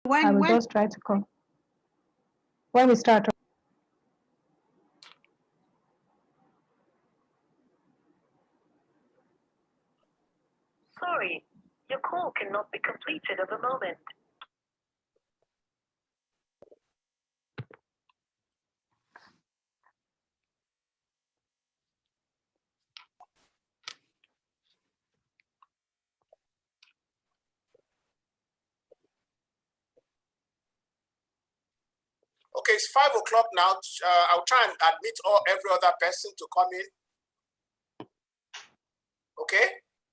I will just try to come. When we start. Sorry, your call cannot be completed at the moment. Okay, it's 5 o'clock now. I'll try and admit every other person to come in. Okay,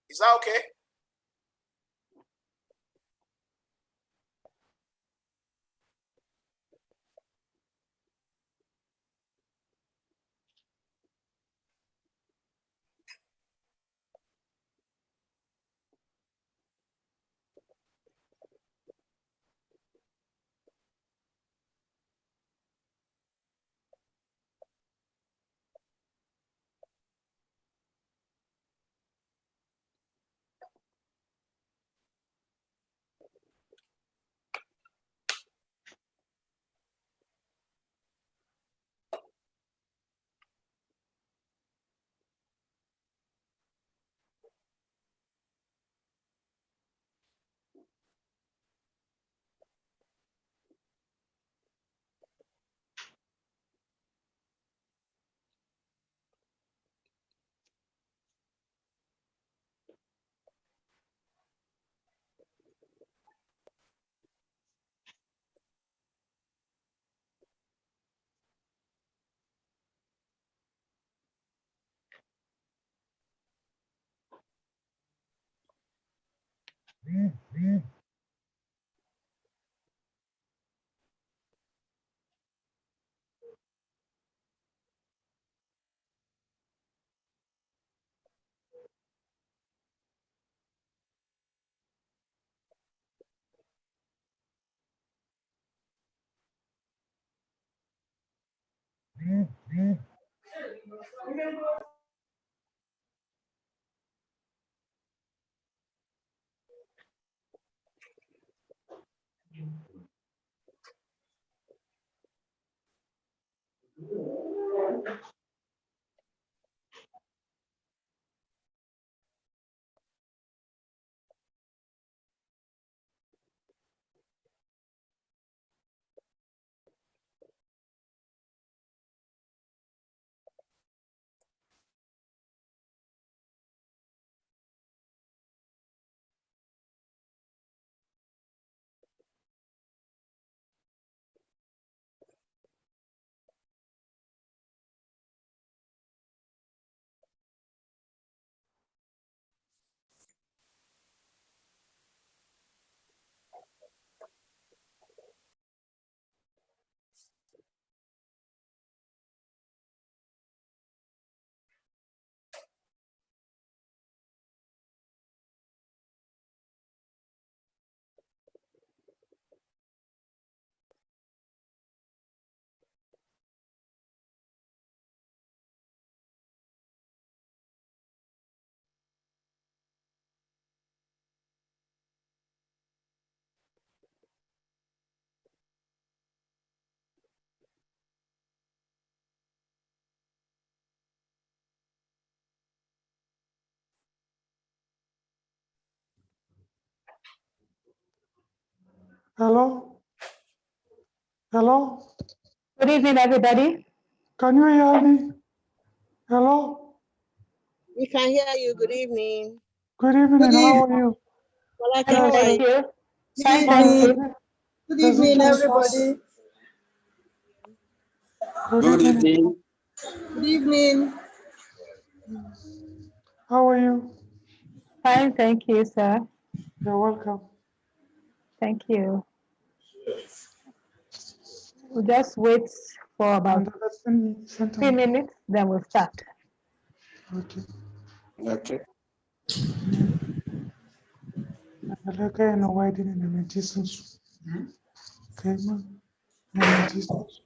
is that okay? Hello? Hello? Good evening, everybody. Can you hear me? Hello? We can hear you. Good evening. Good evening. How are you? Well, Fine, thank you. Fine, thank you. Good evening, everybody. Good evening. Good evening. How are you? Fine, thank you, sir. You're welcome. Thank you. We'll just wait for about 3 minutes, then we'll start. Okay. Okay. Okay, no, why didn't I make Jesus? Okay, man. Jesus.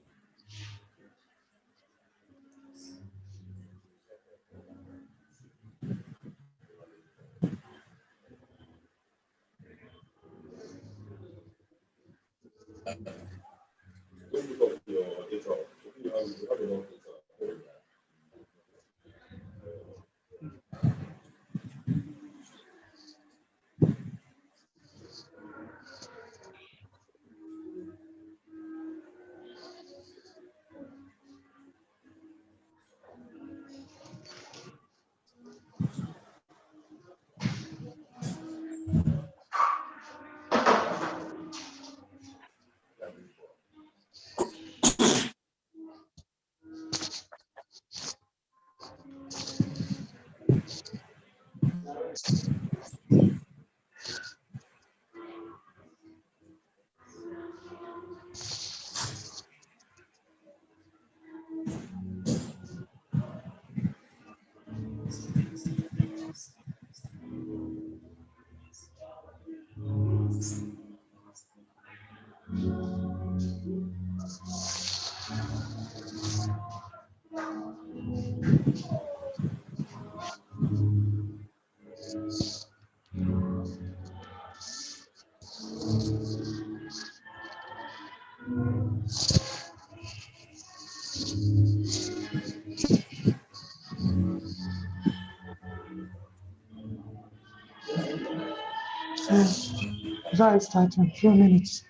Right, start in a few minutes.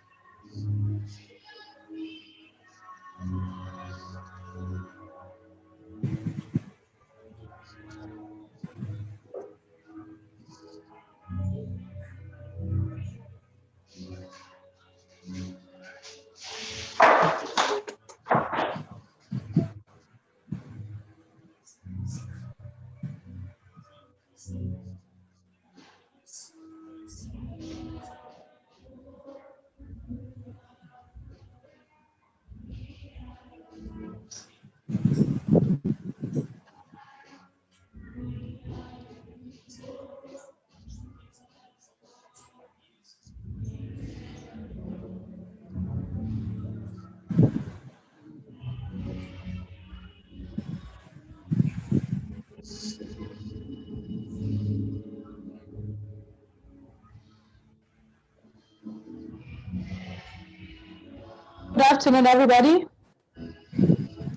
Good afternoon, everybody.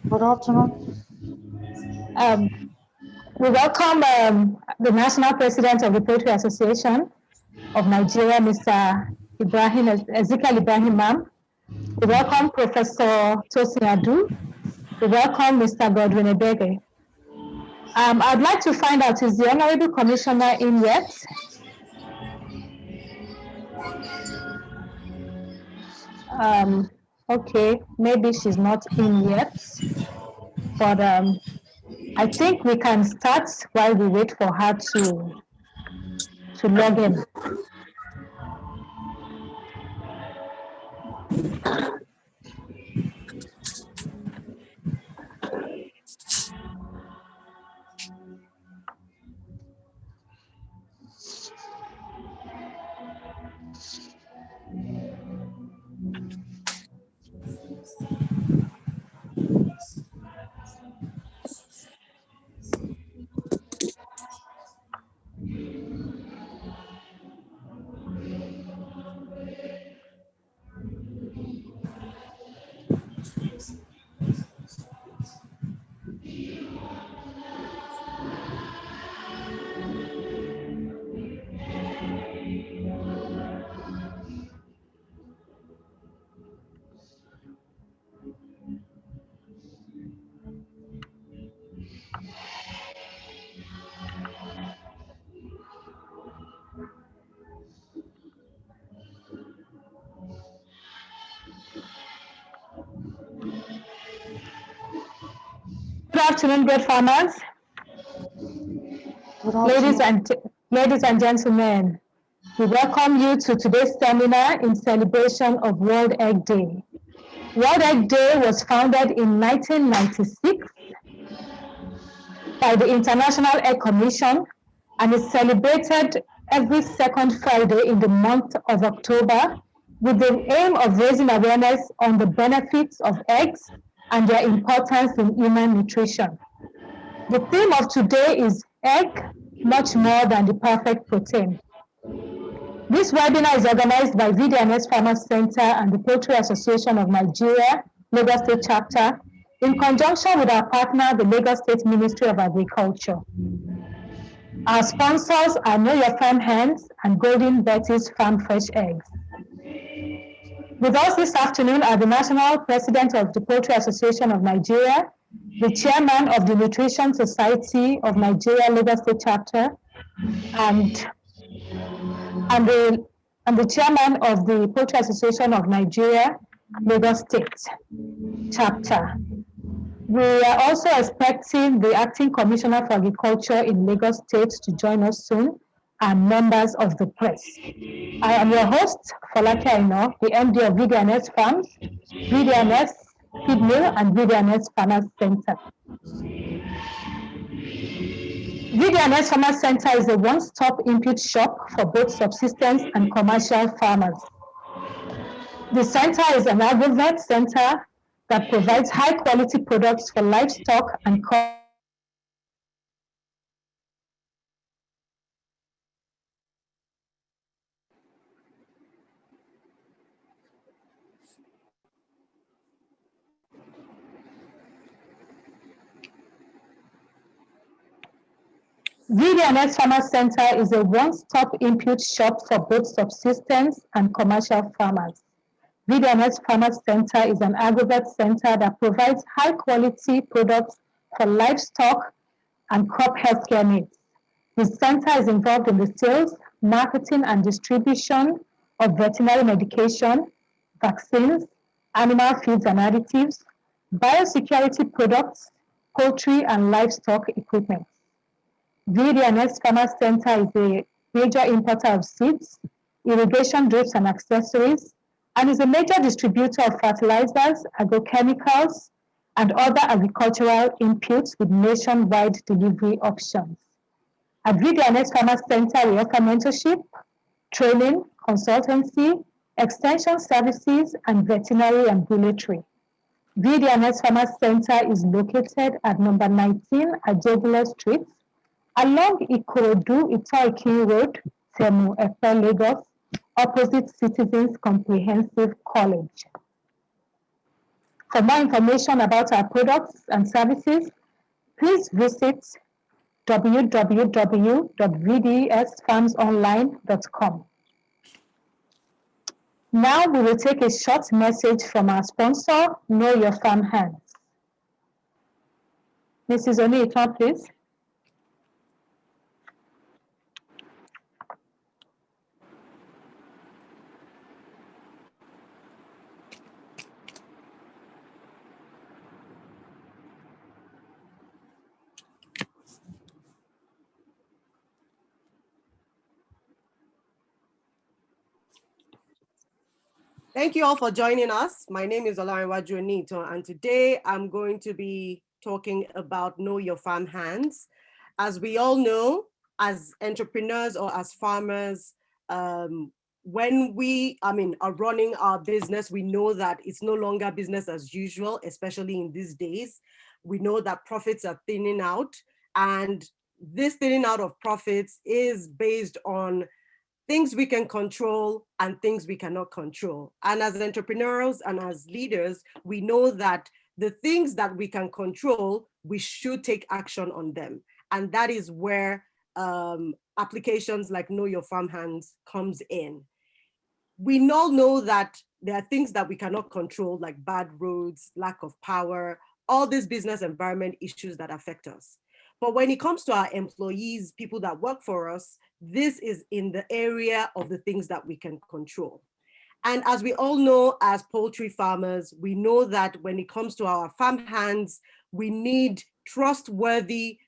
Good afternoon. We welcome the National President of the Poetry Association of Nigeria, Mr. Ezekiel Ibrahim Mam. We welcome Professor Tosin Adu. We welcome Mr. Godwin Ebege. I'd like to find out, is the Honorable Commissioner in yet? Okay, maybe she's not in yet, but I think we can start while we wait for her to log in. Good afternoon, great farmers. Good afternoon. Ladies and gentlemen, we welcome you to today's seminar in celebration of World Egg Day. World Egg Day was founded in 1996 by the International Egg Commission and is celebrated every second Friday in the month of October with the aim of raising awareness on the benefits of eggs and their importance in human nutrition. The theme of today is egg, much more than the perfect protein. This webinar is organized by VD&S Farmers Center and the Poultry Association of Nigeria, Lagos State Chapter, in conjunction with our partner, the Lagos State Ministry of Agriculture. Our sponsors are Know Your Farm Hands and Golden Betty's Farm Fresh Eggs. With us this afternoon are the National President of the Poultry Association of Nigeria, the Chairman of the Nutrition Society of Nigeria, Lagos State Chapter, and the Chairman of the Poultry Association of Nigeria, Lagos State Chapter. We are also expecting the Acting Commissioner for Agriculture in Lagos State to join us soon, and members of the press. I am your host, Folake Aino, the MD of VD&S Farms, VD&S Feed Mill, and VD&S Farmers Center. VD&S Farmers Center is a one-stop input shop for both subsistence and commercial farmers. The center is an agri-vet center that provides high-quality products for livestock and VD&S Farmers Center is a one-stop input shop for both subsistence and commercial farmers. VD&S Farmers Center is an agri-vet center that provides high-quality products for livestock and crop healthcare needs. The center is involved in the sales, marketing, and distribution of veterinary medication, vaccines, animal feeds and additives, biosecurity products, poultry, and livestock equipment. VD&S Farmers Center is a major importer of seeds, irrigation drips and accessories, and is a major distributor of fertilizers, agrochemicals, and other agricultural inputs with nationwide delivery options. At VD&S Farmers Center, we offer mentorship, training, consultancy, extension services, and veterinary ambulatory. VD&S Farmers Center is located at number 19 Ajegule Street, along Ikorodu Itoikin Road, Temu Epe, Lagos, opposite Citizens Comprehensive College. For more information about our products and services, please visit www.vdsfarmsonline.com. Now we will take a short message from our sponsor, Know Your Farm Hands. Mrs. Oniita, please. Thank you all for joining us. My name is Olariwaju Onito, and today I'm going to be talking about Know Your Farm Hands. As we all know, as entrepreneurs or as farmers, when we are running our business, we know that it's no longer business as usual, especially in these days. We know that profits are thinning out, and this thinning out of profits is based on things we can control and things we cannot control. And as entrepreneurs and as leaders, we know that the things that we can control, we should take action on them. And that is where applications like Know Your Farm Hands comes in. We all know that there are things that we cannot control, like bad roads, lack of power, all these business environment issues that affect us. But when it comes to our employees, people that work for us, this is in the area of the things that we can control. And as we all know, as poultry farmers, we know that when it comes to our farm hands, we need trustworthy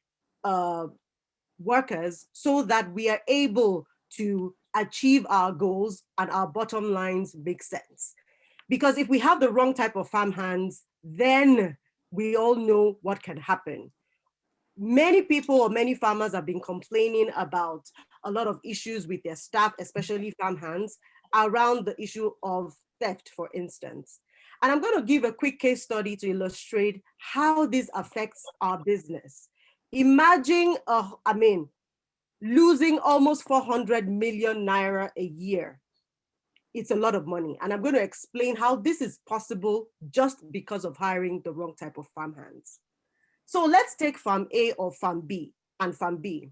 workers so that we are able to achieve our goals and our bottom lines make sense. Because if we have the wrong type of farm hands, then we all know what can happen. Many people or many farmers have been complaining about a lot of issues with their staff, especially farm hands, around the issue of theft, for instance. And I'm going to give a quick case study to illustrate how this affects our business. Imagine, losing almost 400 million naira a year. It's a lot of money. And I'm going to explain how this is possible just because of hiring the wrong type of farmhands. So let's take farm A or farm B and farm B.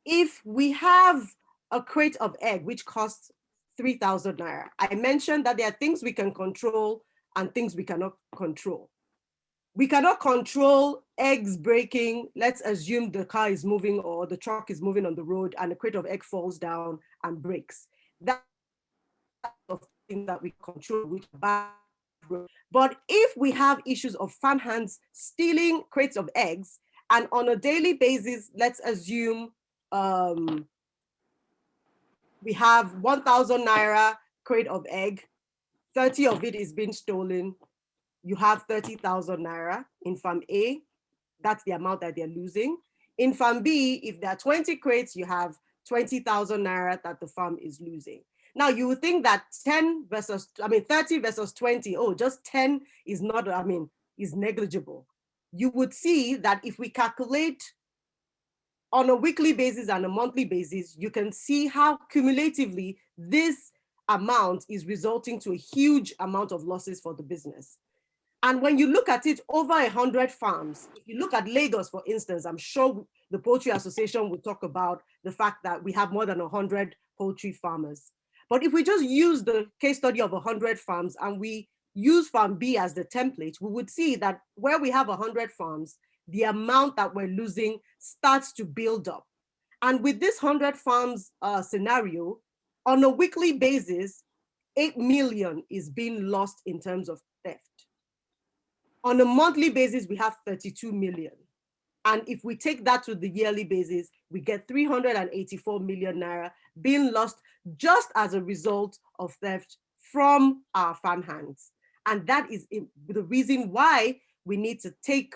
If we have a crate of egg, which costs 3,000 naira, I mentioned that there are things we can control and things we cannot control. We cannot control eggs breaking. Let's assume the car is moving or the truck is moving on the road and a crate of egg falls down and breaks. That's the thing that we control, which bad. But if we have issues of farmhands stealing crates of eggs, and on a daily basis, let's assume we have 1,000 naira crate of egg, 30 of it is being stolen, you have 30,000 naira in farm A. That's the amount that they're losing. In farm B, if there are 20 crates, you have 20,000 naira that the farm is losing. Now you would think that 30 versus 20, oh, just 10 is not, is negligible. You would see that if we calculate on a weekly basis and a monthly basis, you can see how cumulatively this amount is resulting to a huge amount of losses for the business. And when you look at it, over 100 farms, if you look at Lagos, for instance, I'm sure the Poultry Association will talk about the fact that we have more than 100 poultry farmers. But if we just use the case study of 100 farms and we use farm B as the template, we would see that where we have 100 farms, the amount that we're losing starts to build up. And with this 100 farms scenario, on a weekly basis, 8 million is being lost in terms of theft. On a monthly basis, we have 32 million. And if we take that to the yearly basis, we get 384 million naira being lost just as a result of theft from our farmhands. And that is the reason why we need to take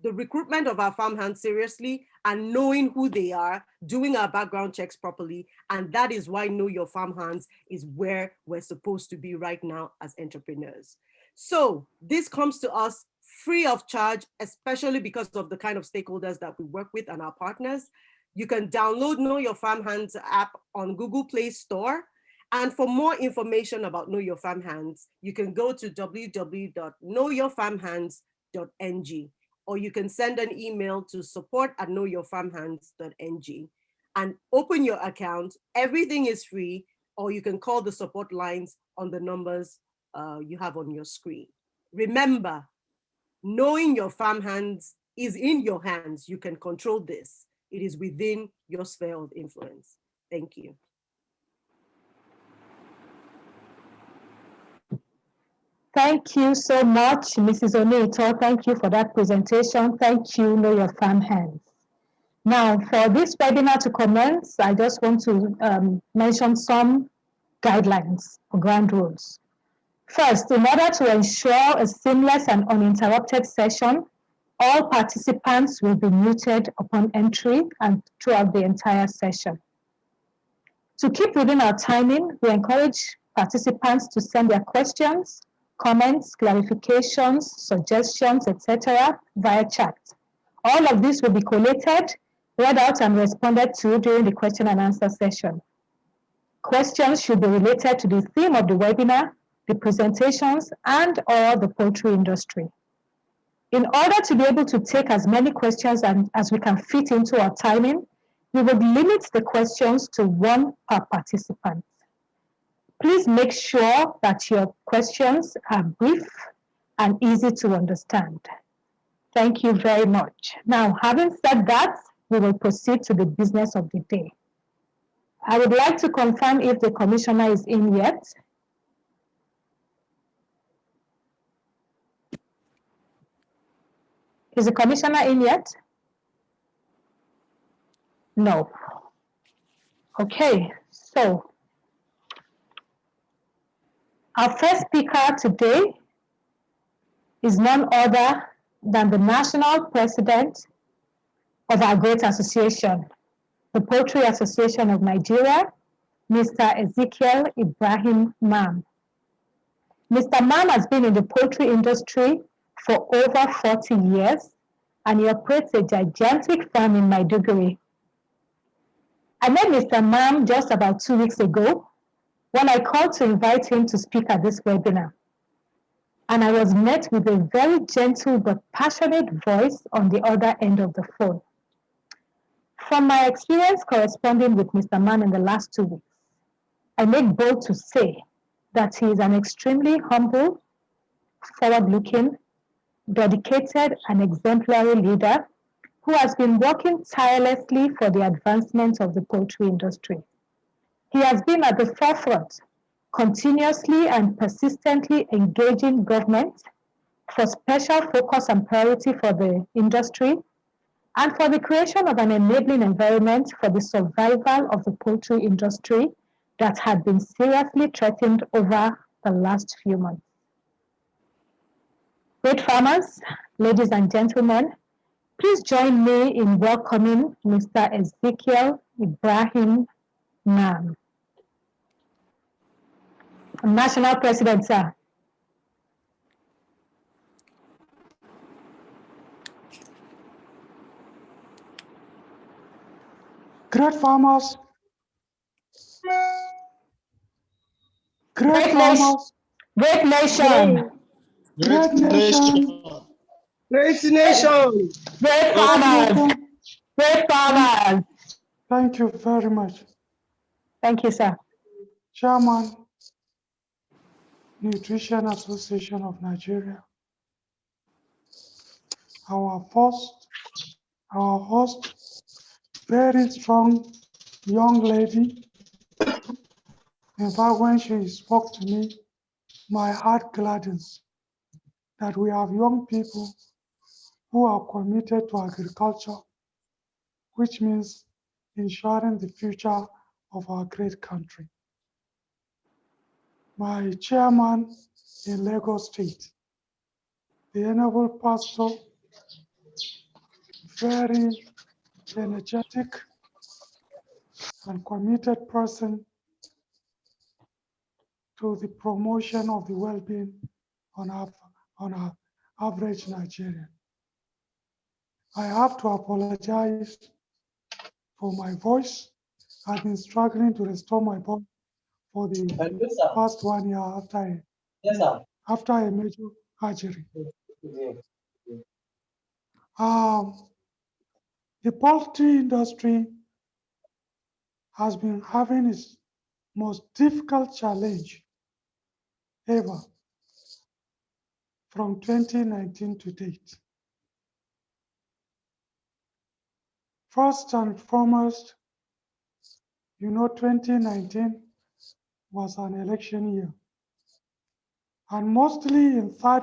the recruitment of our farmhands seriously and knowing who they are, doing our background checks properly. And that is why Know Your Farmhands is where we're supposed to be right now as entrepreneurs. So this comes to us free of charge, especially because of the kind of stakeholders that we work with and our partners. You can download Know Your Farmhands app on Google Play Store. And for more information about Know Your Farmhands, you can go to www.knowyourfarmhands.ng, or you can send an email to support@knowyourfarmhands.ng and open your account. Everything is free, or you can call the support lines on the numbers you have on your screen. Remember, knowing your farmhands is in your hands. You can control this. It is within your sphere of influence. Thank you. Thank you so much, Mrs. Onito. Thank you for that presentation. Thank you, Know Your Farmhands. Now, for this webinar to commence, I just want to mention some guidelines or ground rules. First, in order to ensure a seamless and uninterrupted session, all participants will be muted upon entry and throughout the entire session. To keep within our timing, we encourage participants to send their questions, comments, clarifications, suggestions, etc. via chat. All of this will be collated, read out and responded to during the question and answer session. Questions should be related to the theme of the webinar, the presentations, and/or the poultry industry. In order to be able to take as many questions as we can fit into our timing, we would limit the questions to one per participant. Please make sure that your questions are brief and easy to understand. Thank you very much. Now, having said that, we will proceed to the business of the day. I would like to confirm if the commissioner is in yet. Is the commissioner in yet? No. Okay, so our first speaker today is none other than the national president of our great association, the Poultry Association of Nigeria, Mr. Ezekiel Ibrahim Mam. Mr. Mam has been in the poultry industry for over 40 years, and he operates a gigantic farm in Maiduguri. I met Mr. Mam just about 2 weeks ago when I called to invite him to speak at this webinar. And I was met with a very gentle but passionate voice on the other end of the phone. From my experience corresponding with Mr. Mam in the last 2 weeks, I make bold to say that he is an extremely humble, forward-looking, dedicated, and exemplary leader who has been working tirelessly for the advancement of the poultry industry. He has been at the forefront, continuously and persistently engaging government for special focus and priority for the industry and for the creation of an enabling environment for the survival of the poultry industry that had been seriously threatened over the last few months. Great farmers, ladies and gentlemen, please join me in welcoming Mr. Ezekiel Ibrahim Mam. National President, sir. Great farmers. Great farmers. Great nation. Great nation. Great nation. Great farmers. Great farmers. Thank you very much. Thank you, sir. Chairman, Nutrition Association of Nigeria. Our host, very strong young lady. In fact, when she spoke to me, my heart gladdens that we have young people who are committed to agriculture, which means ensuring the future of our great country. My chairman in Lagos State, the Honorable Pastor, very energetic and committed person to the promotion of the well-being on our average Nigerian. I have to apologize for my voice. I've been struggling to restore my voice for the past 1 year after a major surgery. The poultry industry has been having its most difficult challenge ever from 2019 to date. First and foremost, 2019 was an election year. And mostly in third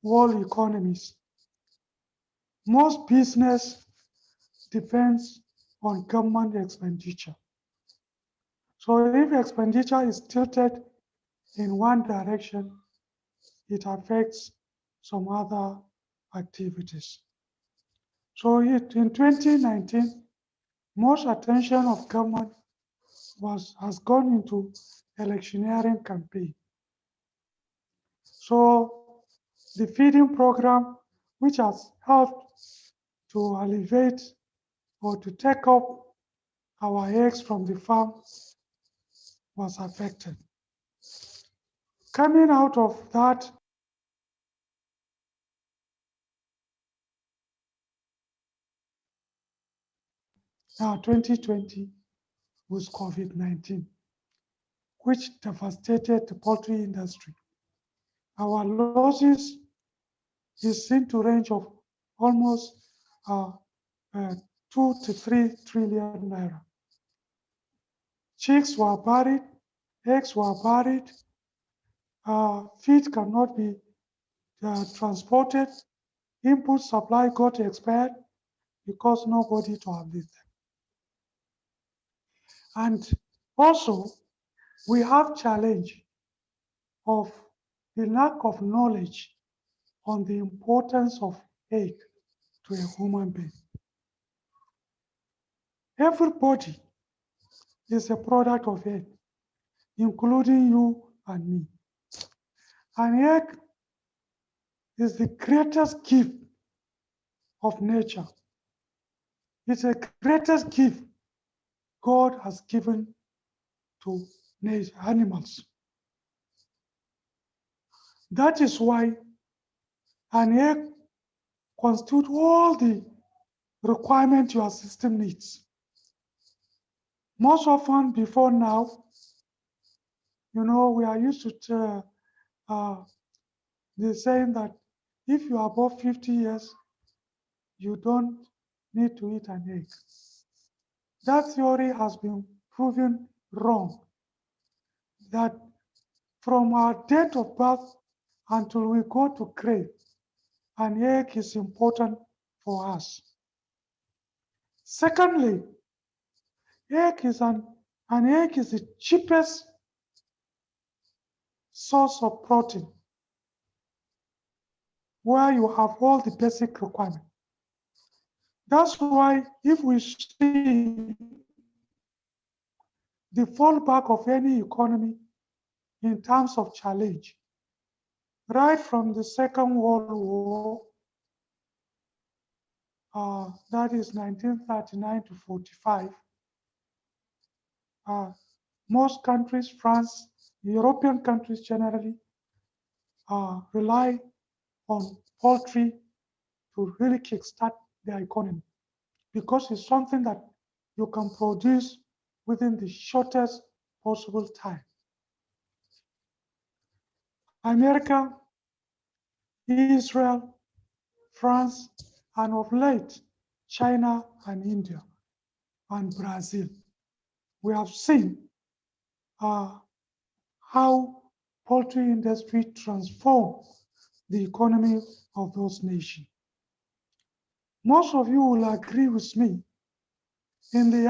world economies, most business depends on government expenditure. So if expenditure is tilted in one direction, it affects some other activities. So in 2019, most attention of government has gone into electioneering campaign. So the feeding program, which has helped to alleviate or to take up our eggs from the farm, was affected. Coming out of that, now 2020 was COVID-19, which devastated the poultry industry. Our losses is seen to range of almost 2 to 3 trillion naira. Chicks were buried, eggs were buried, feed cannot be transported, input supply got expired because nobody to harvest them. And also, we have challenge of the lack of knowledge on the importance of egg to a human being. Everybody is a product of egg, including you and me. An egg is the greatest gift of nature. It's the greatest gift God has given to animals. That is why an egg constitutes all the requirements your system needs. Most often before now, you know, we are used to the saying that if you are above 50 years, you don't need to eat an egg. That theory has been proven wrong. That from our date of birth until we go to grave, an egg is important for us. Secondly, an egg is the cheapest source of protein, where you have all the basic requirements. That's why if we see the fallback of any economy in terms of challenge, right from the Second World War, that is 1939 to 45, most countries, France, European countries generally, rely on poultry to really kickstart their economy, because it's something that you can produce within the shortest possible time. America, Israel, France, and of late, China and India and Brazil. We have seen how poultry industry transformed the economy of those nations. Most of you will agree with me. In the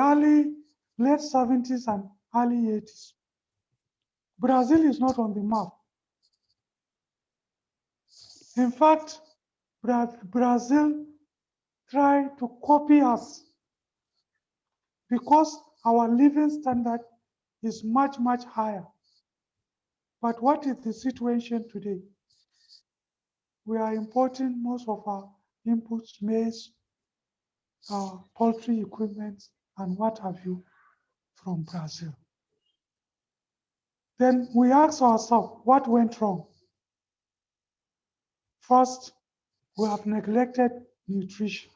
late 70s and early 80s, Brazil is not on the map. In fact, Brazil tried to copy us because our living standard is much, much higher. But what is the situation today? We are importing most of our inputs, maize, poultry equipment, and what have you from Brazil. Then we ask ourselves, what went wrong? First, we have neglected nutrition.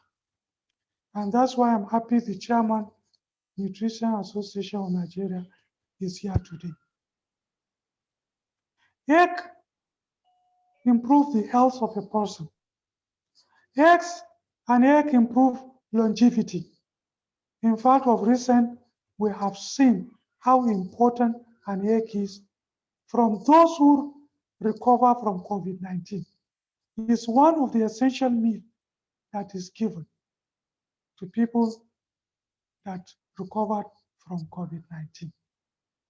And that's why I'm happy the chairman, Nutrition Association of Nigeria, is here today. Egg improve the health of a person. An egg improve longevity. In fact, of recent, we have seen how important an egg is from those who recover from COVID-19. It is one of the essential meals that is given to people that recovered from COVID-19.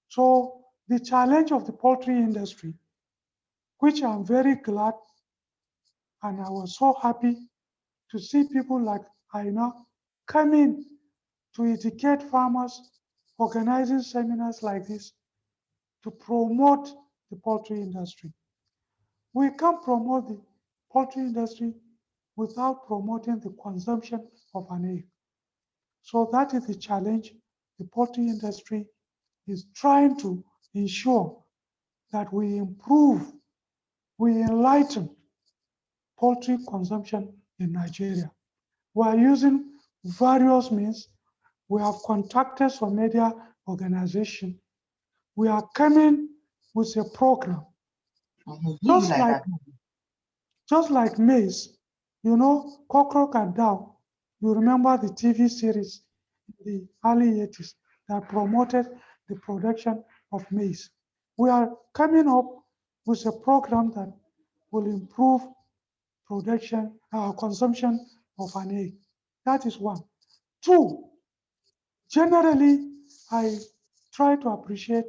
So the challenge of the poultry industry, which I'm very glad, and I was so happy to see people like Aina come in to educate farmers, organizing seminars like this to promote the poultry industry. We can't promote the poultry industry without promoting the consumption of an egg. So that is the challenge the poultry industry is trying to ensure, that we improve, we enlighten poultry consumption in Nigeria. We are using various means. We have contacted some media organizations. We are coming with a program, just like maize. You know, Cockroach and Down. You remember the TV series in the early 80s that promoted the production of maize. We are coming up with a program that will improve consumption of an egg. That is one. Two, generally, I try to appreciate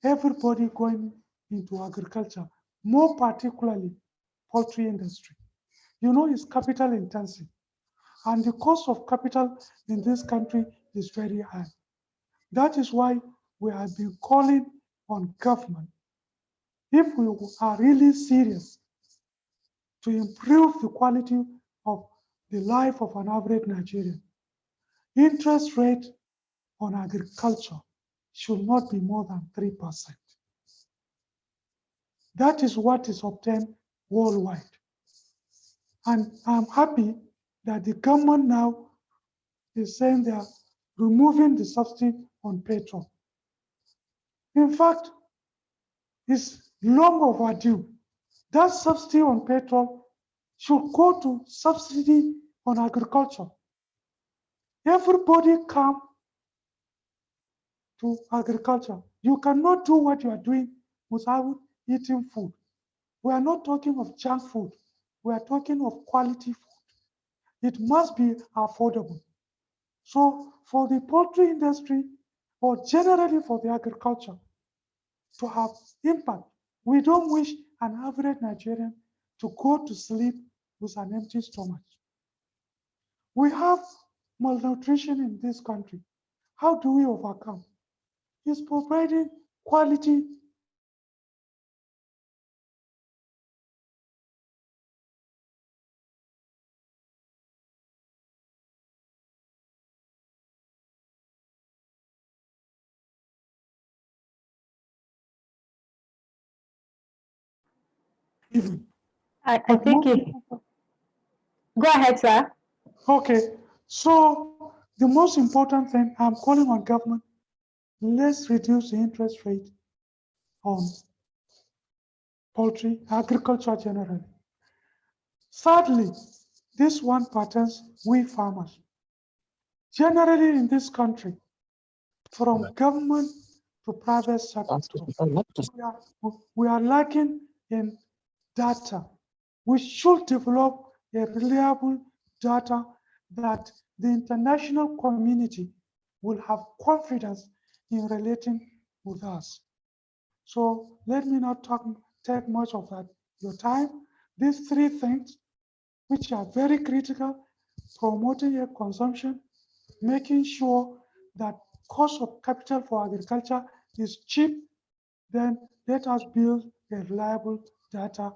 everybody going into agriculture, more particularly poultry industry. You know, it's capital intensive, and the cost of capital in this country is very high. That is why we have been calling on government, if we are really serious to improve the quality of the life of an average Nigerian, interest rate on agriculture should not be more than 3%. That is what is obtained worldwide. And I'm happy that the government now is saying they are removing the subsidy on petrol. In fact, it's long overdue. That subsidy on petrol should go to subsidy on agriculture. Everybody come to agriculture. You cannot do what you are doing without eating food. We are not talking of junk food. We are talking of quality food. It must be affordable. So for the poultry industry, or generally for the agriculture, to have impact, we don't wish an average Nigerian to go to sleep with an empty stomach. We have malnutrition in this country. How do we overcome? It's providing quality even. I think if, go ahead, sir. Okay, so the most important thing, I'm calling on government, let's reduce the interest rate on poultry, agriculture generally. Thirdly, this one pertains we farmers. Generally in this country, from government to private sector, we are lacking in data. We should develop a reliable data that the international community will have confidence in relating with us. So let me not take much of your time. These three things, which are very critical, promoting a consumption, making sure that cost of capital for agriculture is cheap, then let us build a reliable data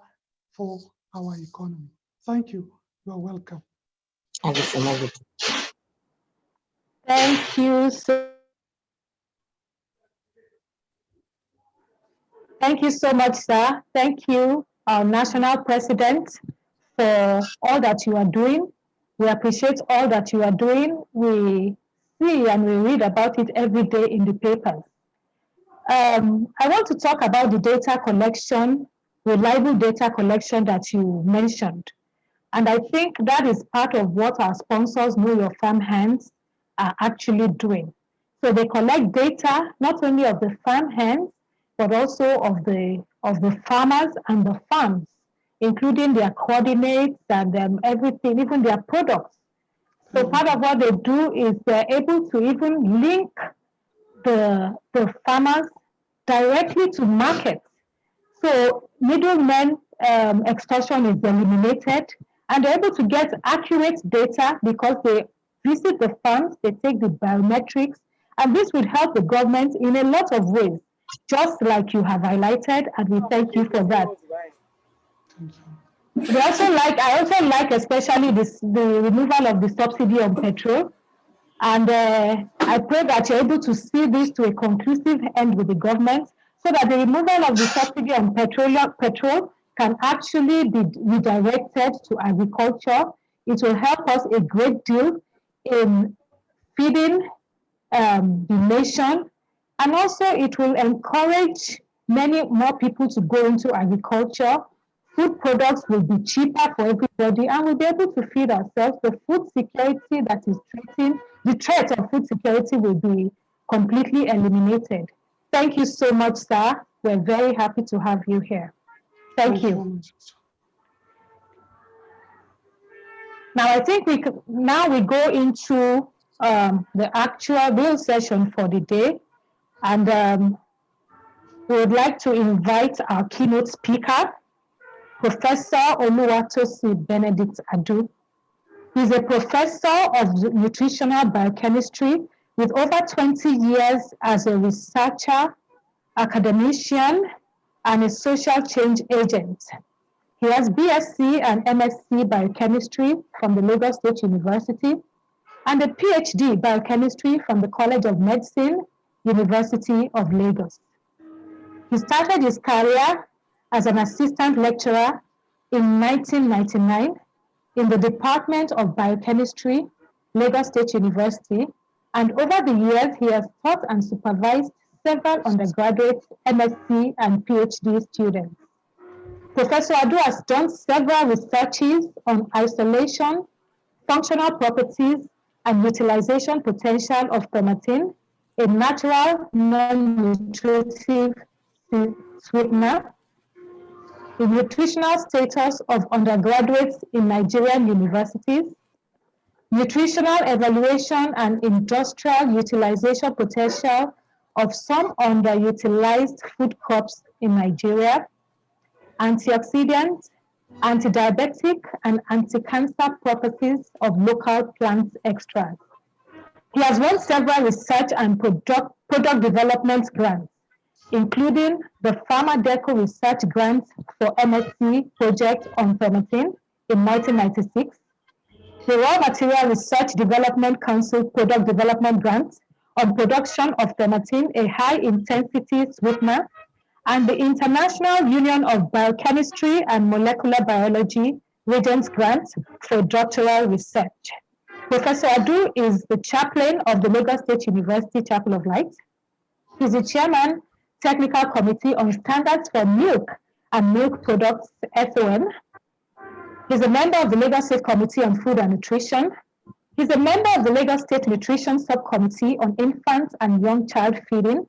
for our economy. Thank you. You are welcome. Thank you so much, sir. Thank you, our national president, for all that you are doing. We appreciate all that you are doing. We see and we read about it every day in the papers. I want to talk about the data collection, reliable data collection that you mentioned. And I think that is part of what our sponsors, Know Your Farm Hands, are actually doing. So they collect data, not only of the farm hands, but also of the farmers and the farms, including their coordinates and everything, even their products. So part of what they do is they're able to even link the farmers directly to markets. So middlemen extortion is eliminated, and they're able to get accurate data because they visit the farms, they take the biometrics, and this would help the government in a lot of ways, just like you have highlighted, and we thank you for that. I also like especially the removal of the subsidy on petrol. And I pray that you're able to see this to a conclusive end with the government so that the removal of the subsidy on petrol can actually be redirected to agriculture. It will help us a great deal in feeding the nation, and also it will encourage many more people to go into agriculture. Food products will be cheaper for everybody, and we'll be able to feed ourselves. The food security that is threatening, the threat of food security will be completely eliminated. Thank you so much, sir. We're very happy to have you here. Thank you. Now, I think we go into the actual real session for the day, and we would like to invite our keynote speaker, Professor Oluwatosin Benedict Adu. He's a professor of nutritional biochemistry with over 20 years as a researcher, academician, and a social change agent. He has BSc and MSc biochemistry from the Lagos State University, and a PhD biochemistry from the College of Medicine, University of Lagos. He started his career as an assistant lecturer in 1999 in the Department of Biochemistry, Lagos State University, and over the years he has taught and supervised several undergraduate, MSc, and PhD students. Professor Adu has done several researches on isolation, functional properties, and utilization potential of chromatin, a natural, non-nutritive sweetener, the nutritional status of undergraduates in Nigerian universities, nutritional evaluation and industrial utilization potential of some underutilized food crops in Nigeria, antioxidant, anti-diabetic, and anti-cancer properties of local plant extracts. He has won several research and product development grants, including the PharmaDeco Research Grant for MSc project on chromatin in 1996, the Raw Material Research Development Council Product Development Grant on production of chromatin, a high-intensity sweetener, and the International Union of Biochemistry and Molecular Biology Regents Grant for doctoral research. Professor Adu is the chaplain of the Lagos State University Chapel of Light. He's the chairman, Technical Committee on Standards for Milk and Milk Products, SOM. He's a member of the Lagos State Committee on Food and Nutrition. He's a member of the Lagos State Nutrition Subcommittee on Infant and Young Child Feeding.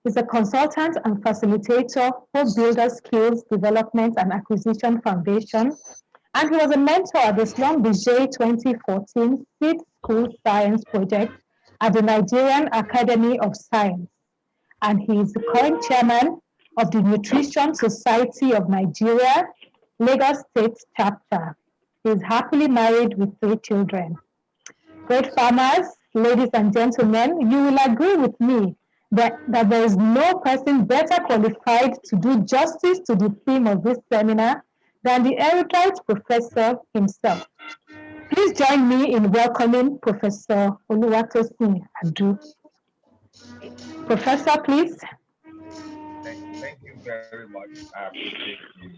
He's a consultant and facilitator for Builder Skills Development and Acquisition Foundation. And he was a mentor at the Schlumberger 2014 Seed School Science Project at the Nigerian Academy of Science. And he is the current chairman of the Nutrition Society of Nigeria, Lagos State Chapter. He is happily married with 3 children. Great farmers, ladies and gentlemen, you will agree with me that there is no person better qualified to do justice to the theme of this seminar than the erudite professor himself. Please join me in welcoming Professor Oluwatosin Adu. Professor, please. Thank you very much. I appreciate you.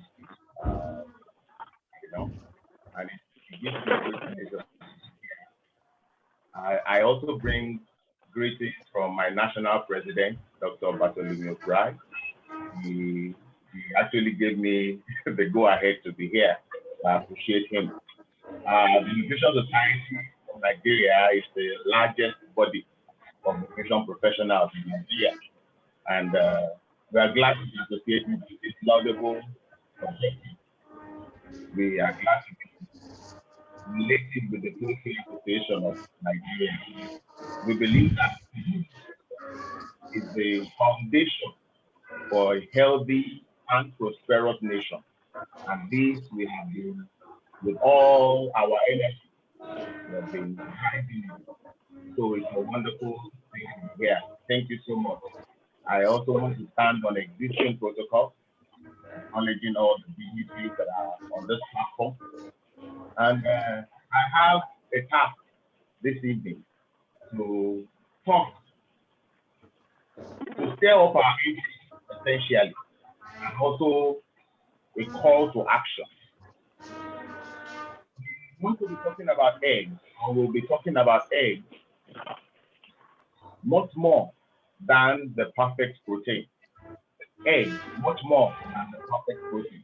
And it gives me great pleasure. I also bring greetings from my national president, Dr. Bartholomew Bragg. He actually gave me the go-ahead to be here. I appreciate him. The Nutrition Society of Nigeria is the largest body of nutrition professionals in Nigeria. And we are glad to be associated with this laudable objective. We are glad to be related with the Food Association of Nigeria. We believe that is the foundation for a healthy and prosperous nation. And this we have been, with all our energy, we have been driving it. So it's a wonderful thing here. Thank you so much. I also want to stand on existing protocol, acknowledging all the dignitaries that are on this platform. And I have a task this evening to talk, to stir up our interest, essentially, and also a call to action. We want to be talking about eggs, or we'll be talking about eggs much more than the perfect protein. Eggs, much more than the perfect protein.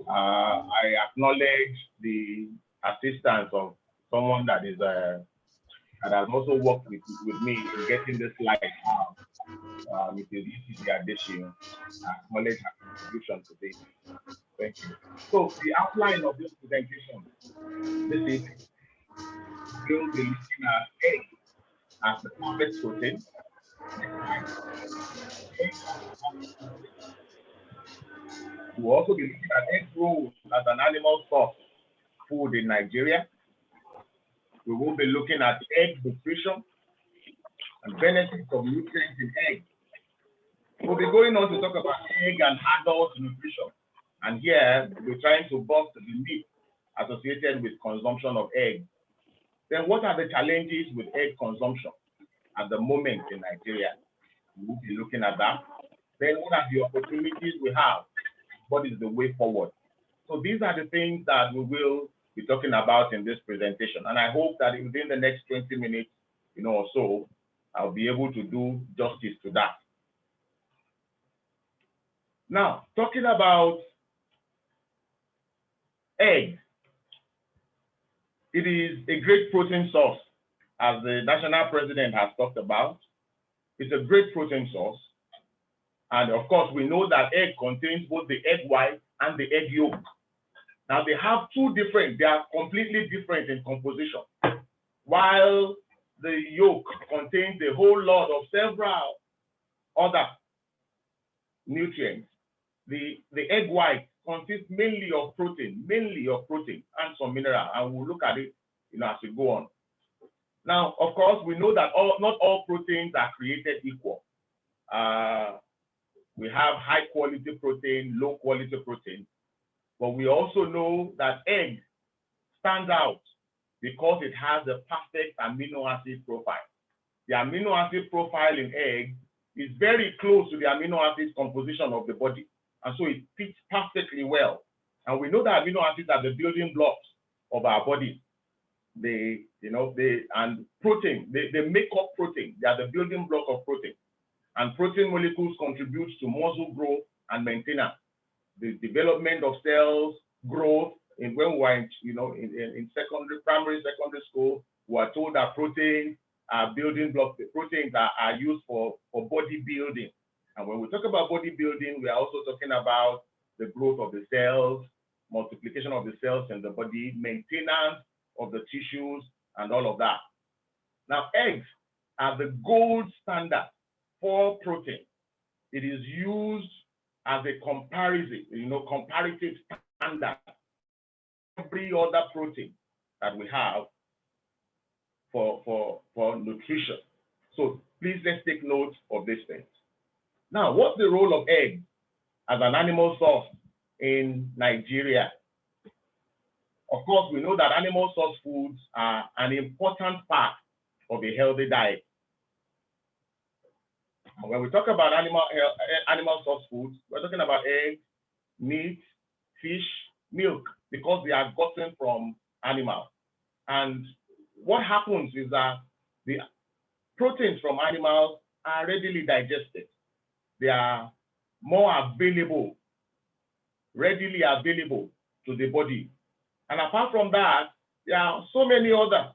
I acknowledge the assistance of someone that is that has also worked with me in getting this slide. Mrs. Adesina. I acknowledge her contribution to this. Thank you. So the outline of this presentation, this is we'll be looking at eggs as the perfect protein. We'll also be looking at egg rolls as an animal source food in Nigeria. We will be looking at egg nutrition and benefits of nutrients in eggs. We'll be going on to talk about egg and adult nutrition. And here, we're trying to bust the myth associated with consumption of eggs. then what are the challenges with egg consumption at the moment in Nigeria? We'll be looking at that. Then what are the opportunities we have? What is the way forward? So these are the things that we will be talking about in this presentation. And I hope that within the next 20 minutes, or so, I'll be able to do justice to that. Now, talking about eggs, it is a great protein source, as the national president has talked about. It's a great protein source. And of course, we know that egg contains both the egg white and the egg yolk. Now, they are completely different in composition. While the yolk contains a whole lot of several other nutrients, the egg white consists mainly of protein and some mineral, and we'll look at it as we go on. Now, of course, we know that not all proteins are created equal. We have high quality protein, low quality protein, but we also know that egg stands out because it has a perfect amino acid profile. The amino acid profile in egg is very close to the amino acid composition of the body, and so it fits perfectly well. And we know that amino acids are the building blocks of our body. And protein, they make up protein. They are the building block of protein. And protein molecules contribute to muscle growth and maintenance, the development of cells, growth. And when we were in primary, secondary school, we are told that proteins are building blocks. Proteins are used for body building. And when we talk about body building, we are also talking about the growth of the cells, multiplication of the cells in the body, maintenance of the tissues, and all of that. Now, eggs are the gold standard for protein. It is used as a comparative standard. Every other protein that we have for nutrition. So please let's take note of these things. Now, what's the role of eggs as an animal source in Nigeria? Of course, we know that animal source foods are an important part of a healthy diet. And when we talk about animal source foods, we're talking about eggs, meat, fish, milk, because they are gotten from animals. And what happens is that the proteins from animals are readily digested. They are more available, readily available to the body. And apart from that, there are so many other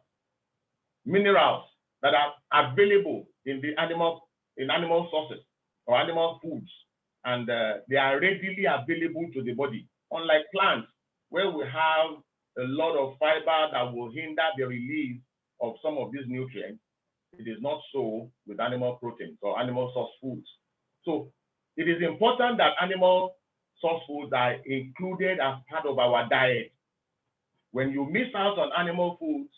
minerals that are available in animal sources or animal foods, and they are readily available to the body. Unlike plants, where we have a lot of fiber that will hinder the release of some of these nutrients, it is not so with animal proteins or animal source foods. So it is important that animal source foods are included as part of our diet. When you miss out on animal foods,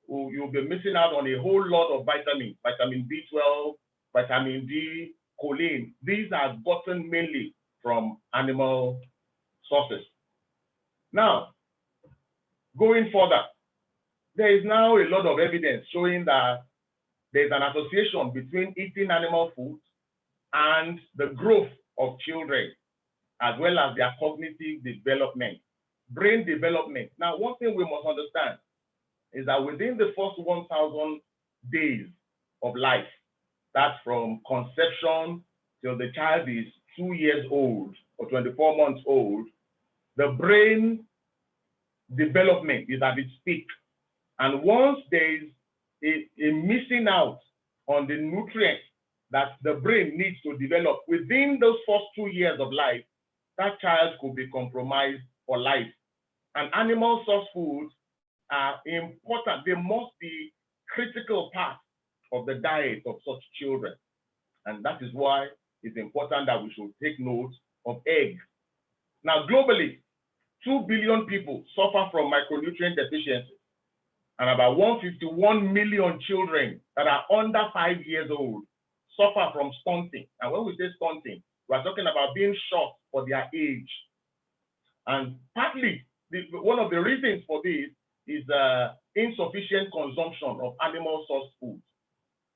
you'll be missing out on a whole lot of vitamins, vitamin B12, vitamin D, choline. These are gotten mainly from animal sources. Now, going further, there is now a lot of evidence showing that there's an association between eating animal foods and the growth of children, as well as their cognitive development, brain development. Now, one thing we must understand is that within the first 1,000 days of life, that's from conception till the child is 2 years old or 24 months old, the brain development is at its peak. And once there is a missing out on the nutrients that the brain needs to develop within those first 2 years of life, that child could be compromised for life. And animal source foods are important. They must be critical part of the diet of such children. And that is why it's important that we should take note of eggs. Now, globally, 2 billion people suffer from micronutrient deficiency, and about 151 million children that are under 5 years old suffer from stunting. And when we say stunting, we're talking about being short for their age. And partly, one of the reasons for this is insufficient consumption of animal source foods.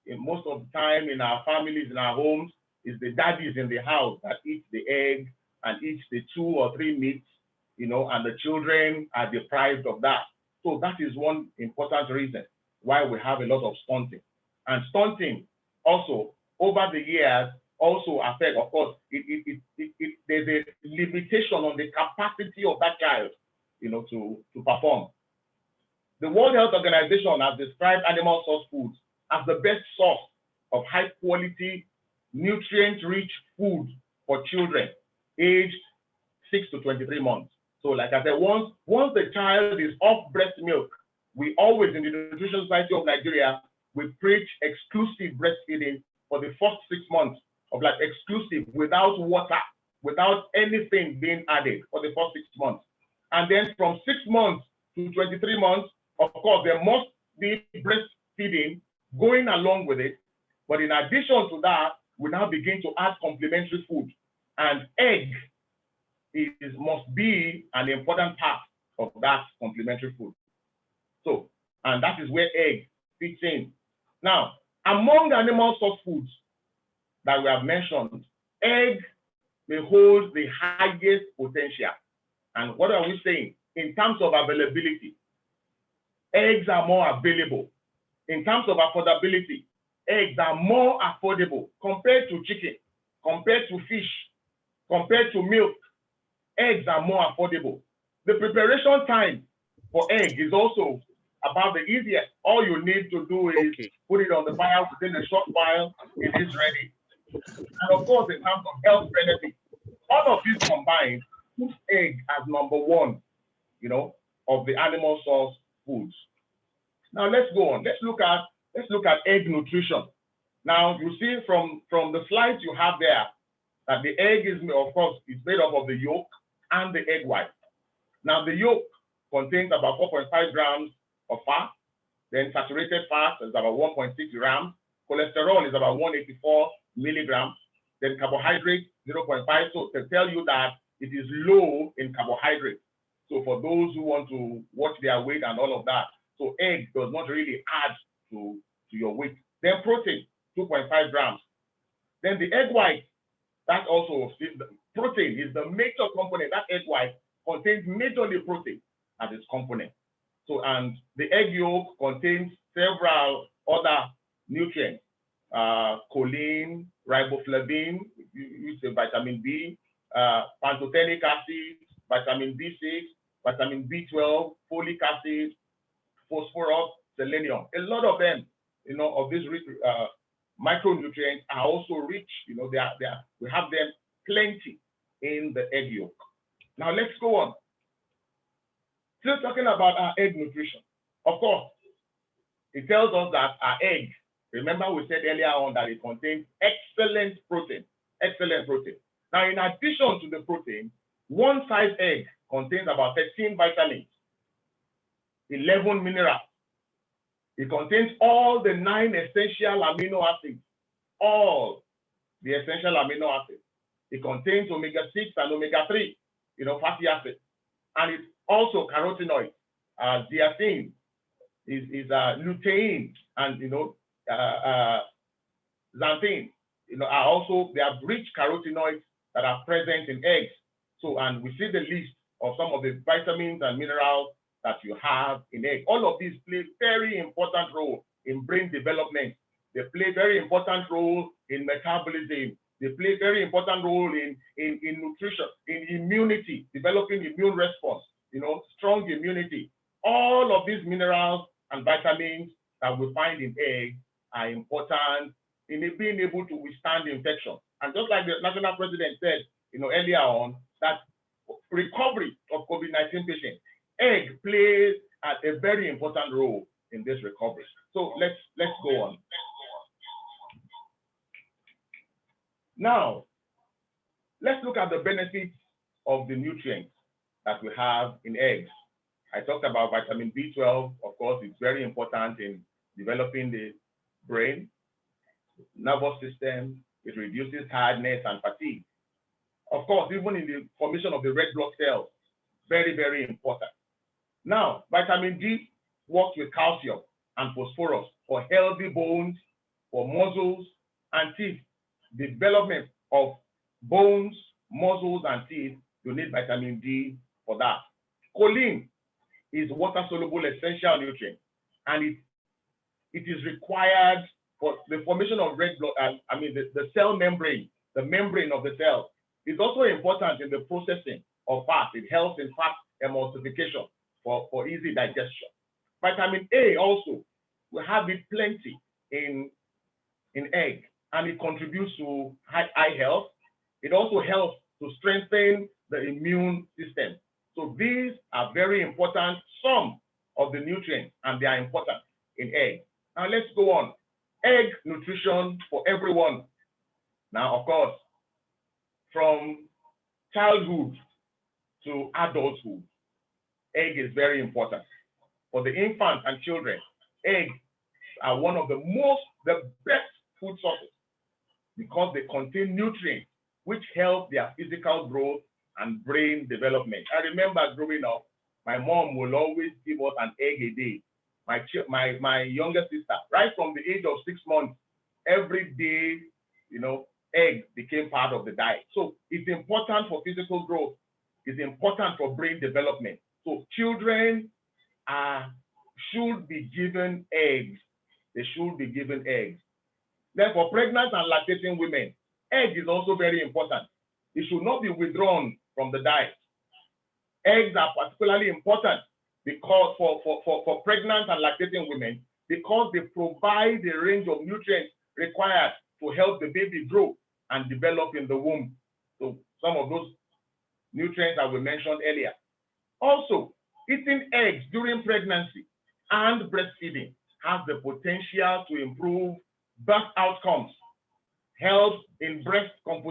Most of the time in our families, in our homes, is the daddies in the house that eat the egg and eat the 2 or 3 meats, and the children are deprived of that. So that is one important reason why we have a lot of stunting. And stunting also over the years also affect, of course, there's a limitation on the capacity of that child, to perform. The World Health Organization has described animal source foods as the best source of high quality, nutrient-rich food for children aged 6 to 23 months. So like I said, once the child is off breast milk, we always in the Nutrition Society of Nigeria, we preach exclusive breastfeeding for the first 6 months of like exclusive, without water, without anything being added for the first 6 months. And then from 6 months to 23 months, of course, there must be breastfeeding going along with it. But in addition to that, we now begin to add complementary food. And egg must be an important part of that complementary food. So, and that is where egg fits in. Now, among the animal source foods that we have mentioned, egg may hold the highest potential. And what are we saying? In terms of availability, eggs are more available. In terms of affordability, eggs are more affordable compared to chicken, compared to fish, compared to milk. Eggs are more affordable. The preparation time for egg is also about the easiest. All you need to do is put it on the fire within a short while, it is ready. And of course, in terms of health benefits, all of these combined puts egg as number 1, of the animal source foods. Now let's go on. Let's look at egg nutrition. Now you see from the slides you have there that the egg is, of course, it's made up of the yolk and the egg white. Now the yolk contains about 4.5 grams of fat. Then saturated fat is about 1.6 grams. Cholesterol is about 184 milligrams. Then carbohydrate 0.5. So to tell you that it is low in carbohydrates. So for those who want to watch their weight and all of that, so egg does not really add to your weight. Then protein, 2.5 grams. Then the egg white, that also, protein is the major component. That egg white contains majorly protein as its component. So, and the egg yolk contains several other nutrients, choline, riboflavin, which is vitamin B, pantothenic acid, vitamin B6, vitamin B12, folic acid, phosphorus, selenium. A lot of them, of these micronutrients are also rich. We have them plenty in the egg yolk. Now let's go on. Still talking about our egg nutrition. Of course, it tells us that our egg, remember we said earlier on that it contains excellent protein, excellent protein. Now, in addition to the protein, one size egg contains about 13 vitamins, 11 minerals. It contains all the 9 essential amino acids, all the essential amino acids. It contains omega-6 and omega-3, fatty acids. And it's also carotenoids, zeaxanthin, is lutein, and xanthine, are also, they have rich carotenoids that are present in eggs. So, and we see the list of some of the vitamins and minerals that you have in egg. All of these play very important role in brain development. They play very important role in metabolism. They play very important role in nutrition, in immunity, developing immune response, strong immunity. All of these minerals and vitamins that we find in egg are important in being able to withstand infection. And just like the national president said, earlier on, that recovery of COVID-19 patients, egg plays a very important role in this recovery. So let's go on. Now, let's look at the benefits of the nutrients that we have in eggs. I talked about vitamin B12. Of course, it's very important in developing the brain, nervous system. It reduces tiredness and fatigue. Of course, even in the formation of the red blood cells, very, very important. Now, vitamin D works with calcium and phosphorus for healthy bones, for muscles and teeth. Development of bones, muscles, and teeth, you need vitamin D for that. Choline is water-soluble essential nutrient, and it is required for the formation of red blood, the cell membrane, the membrane of the cell is also important in the processing of fat. It helps in fat emulsification for easy digestion. Vitamin A also, we have it plenty in egg, and it contributes to eye health. It also helps to strengthen the immune system. So these are very important, some of the nutrients, and they are important in egg. Now let's go on. Egg nutrition for everyone. Now, of course, from childhood to adulthood, egg is very important. For the infants and children, eggs are one of the best food sources because they contain nutrients which help their physical growth and brain development. I remember growing up, my mom will always give us an egg a day. My younger sister, right from the age of 6 months, every day, egg became part of the diet. So it's important for physical growth. It's important for brain development. So children should be given eggs. They should be given eggs. Then for pregnant and lactating women, egg is also very important. It should not be withdrawn from the diet. Eggs are particularly important because for pregnant and lactating women, because they provide a range of nutrients required to help the baby grow and develop in the womb. So some of those nutrients that we mentioned earlier. Also, eating eggs during pregnancy and breastfeeding has the potential to improve birth outcomes, helps in breast milk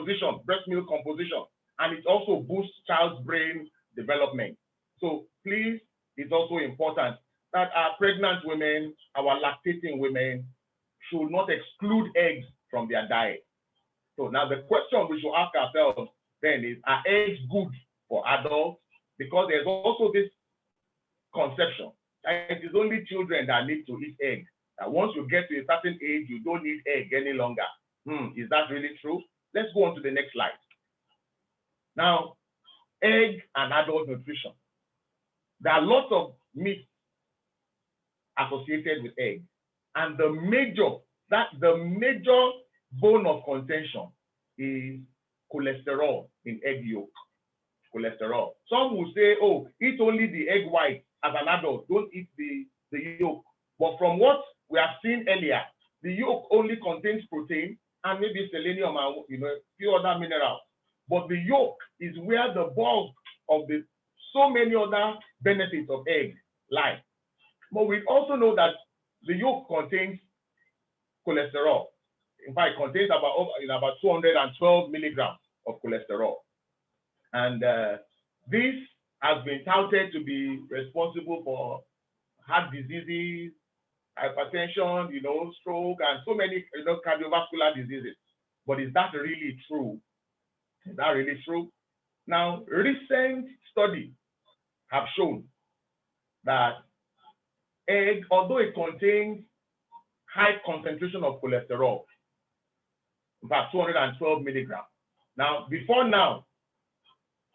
composition, and it also boosts child's brain development. So please, it's also important that our pregnant women, our lactating women, should not exclude eggs from their diet. So now the question we should ask ourselves then is, are eggs good for adults? Because there's also this conception that it is only children that need to eat eggs. That once you get to a certain age, you don't need egg any longer. Is that really true? Let's go on to the next slide. Now, egg and adult nutrition. There are lots of myths associated with egg, and the major bone of contention is cholesterol in egg yolk. Cholesterol. Some will say, oh, eat only the egg white as an adult, don't eat the yolk. But from what we have seen earlier, the yolk only contains protein and maybe selenium and a few other minerals. But the yolk is where the bulk of so many other benefits of eggs lie. But we also know that the yolk contains cholesterol. In fact, it contains about 212 milligrams of cholesterol. And this has been touted to be responsible for heart diseases, hypertension, stroke, and so many cardiovascular diseases. But is that really true? Is that really true? Now, recent studies have shown that egg, although it contains high concentration of cholesterol, in fact, 212 milligrams. Now, before now,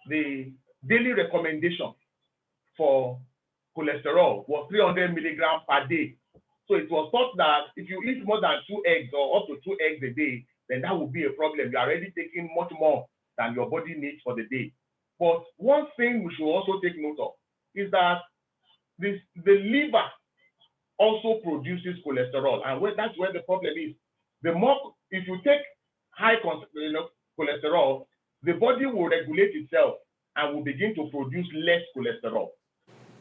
the daily recommendation for cholesterol was 300 milligrams per day. So it was thought that if you eat more than 2 eggs or up to 2 eggs a day, then that would be a problem. You're already taking much more than your body needs for the day. But one thing we should also take note of is that the liver also produces cholesterol, and that's where the problem is. If you take high cholesterol, the body will regulate itself and will begin to produce less cholesterol.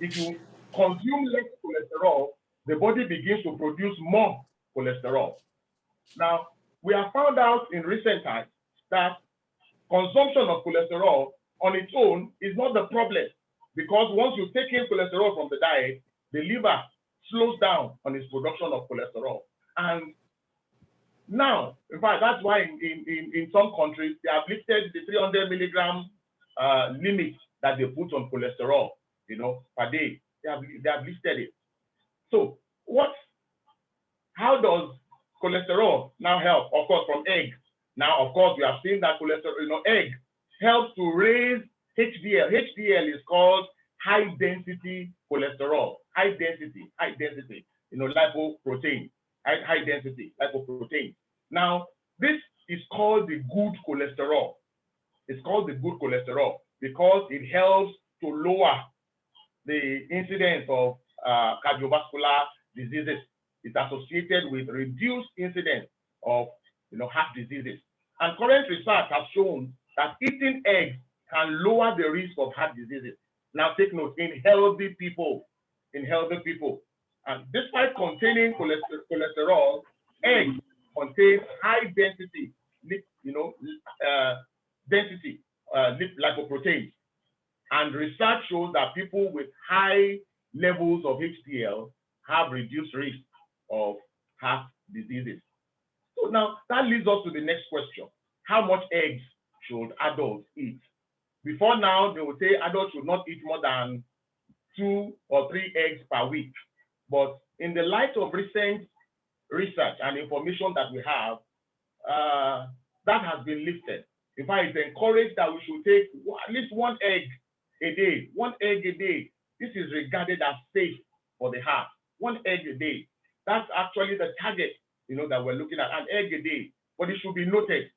If you consume less cholesterol, the body begins to produce more cholesterol. Now, we have found out in recent times that consumption of cholesterol on its own is not the problem, because once you take in cholesterol from the diet, the liver slows down on its production of cholesterol. And now, in fact, that's why in some countries, they have lifted the 300 milligram limit that they put on cholesterol, per day. They have listed it. So how does cholesterol now help? Of course, from egg. Now, of course, we have seen that cholesterol, egg helps to raise HDL. HDL is called high density cholesterol. High density, lipoprotein. High density lipoprotein. Now, this is called the good cholesterol. It's called the good cholesterol because it helps to lower the incidence of cardiovascular diseases. It's associated with reduced incidence of heart diseases. And current research has shown that eating eggs can lower the risk of heart diseases. Now take note, in healthy people. And despite containing cholesterol, eggs contain high density, lipoproteins. And research shows that people with high levels of HDL have reduced risk of heart diseases. So now that leads us to the next question. How much eggs should adults eat? Before now, they would say adults should not eat more than 2 or 3 eggs per week. But in the light of recent research and information that we have, that has been lifted. In fact, it's encouraged that we should take at least 1 egg a day. 1 egg a day. This is regarded as safe for the heart. 1 egg a day. That's actually the target, that we're looking at, an egg a day. But it should be noted.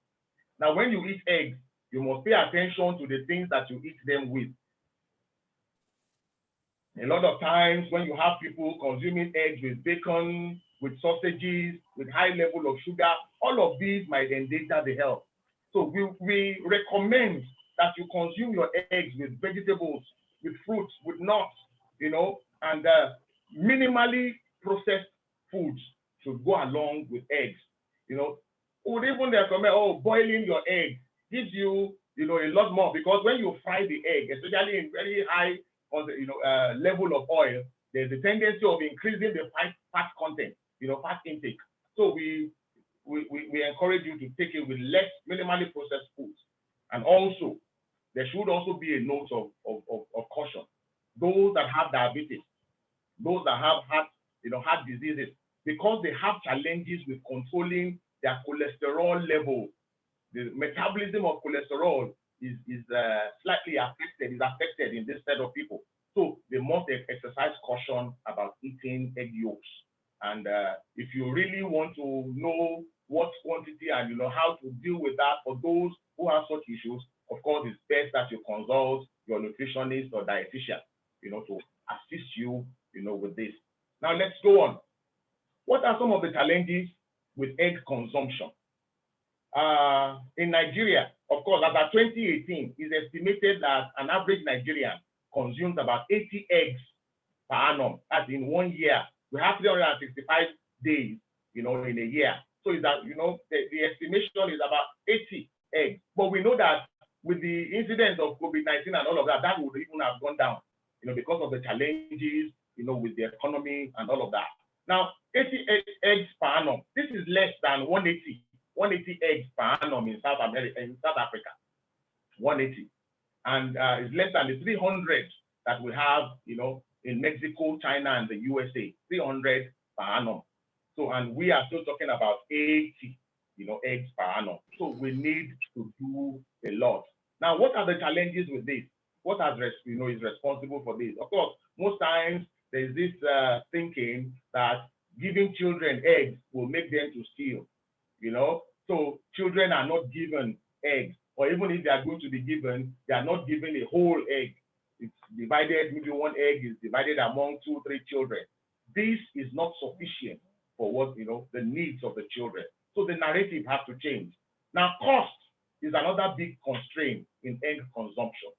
Now, when you eat eggs, you must pay attention to the things that you eat them with. A lot of times when you have people consuming eggs with bacon, with sausages, with high level of sugar, all of these might endanger the health. So we recommend that you consume your eggs with vegetables, with fruits, with nuts, and minimally processed foods should go along with eggs. Would even recommend, boiling your egg gives you, a lot more, because when you fry the egg, especially in very high level of oil, there's a tendency of increasing the fat content, fat intake. So we encourage you to take it with less minimally processed foods. And also, there should also be a note of caution. Those that have diabetes, those that have heart diseases, because they have challenges with controlling their cholesterol level. The metabolism of cholesterol is slightly affected in this set of people. So they must exercise caution about eating egg yolks. And if you really want to know what quantity and how to deal with that for those who have such issues, of course, it's best that you consult your nutritionist or dietitian, to assist you, with this. Now let's go on. What are some of the challenges with egg consumption? In Nigeria, of course, as of 2018, it's estimated that an average Nigerian consumes about 80 eggs per annum. That's in 1 year. We have 365 days, in a year. So is that, the estimation is about 80 eggs. But we know that with the incidence of COVID-19 and all of that, that would even have gone down, because of the challenges, with the economy and all of that. Now, 80 eggs per annum. This is less than 180 eggs per annum in South Africa. 180. And it's less than the 300 that we have, in Mexico, China, and the USA. 300 per annum. So, and we are still talking about 80, eggs per annum. So we need to do a lot. Now, what are the challenges with this? What is responsible for this? Of course, most times there's this thinking that giving children eggs will make them to steal, So children are not given eggs, or even if they are going to be given, they are not given a whole egg. It's divided, maybe 1 egg is divided among 2 or 3 children. This is not sufficient for what, the needs of the children. So the narrative has to change. Now, cost is another big constraint in egg consumption.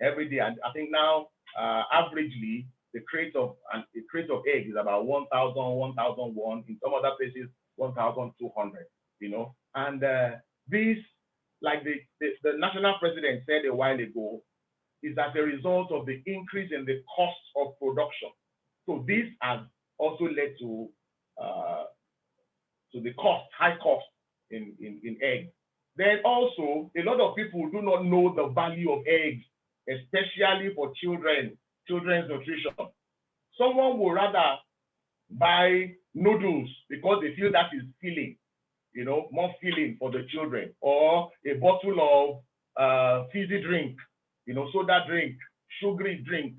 Every day, I think now, averagely, the crate of egg is about 1,000, 1,001. In some other places, 1,200. And this, like the national president said a while ago, is as a result of the increase in the cost of production. So this has also led to the high cost in eggs. Then also, a lot of people do not know the value of eggs, especially for children's nutrition. someone would rather buy noodles because they feel that is filling, more filling for the children, or a bottle of fizzy drink, soda drink, sugary drink.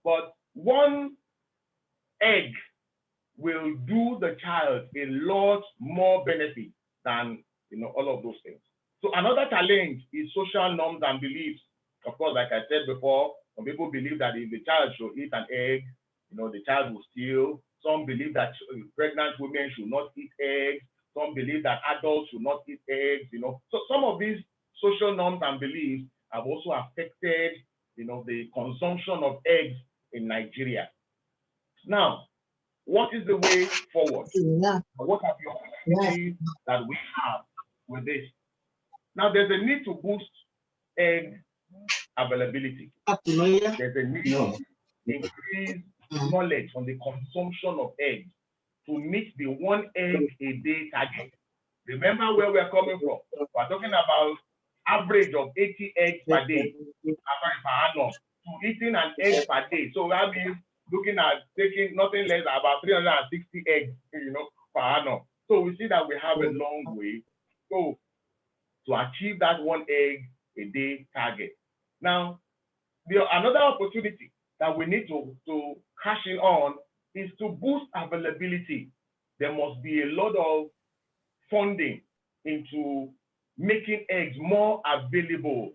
But one egg will do the child a lot more benefit than all of those things. So another challenge is social norms and beliefs. Of course, like I said before, some people believe that if the child should eat an egg, the child will steal. Some believe that pregnant women should not eat eggs. Some believe that adults should not eat eggs. So some of these social norms and beliefs have also affected, the consumption of eggs in Nigeria. Now, what is the way forward? Yeah. What are the opportunities that we have with this? Now, there's a need to boost egg availability. There's a need to increase knowledge on the consumption of eggs to meet the 1 egg a day target. Remember where we're coming from. We're talking about average of 80 eggs per day, per annum, to eating an egg per day. So that means looking at taking nothing less than about 360 eggs, per annum. So we see that we have a long way to go to achieve that 1 egg a day target. Now, another opportunity that we need to cash in on is to boost availability. There must be a lot of funding into making eggs more available,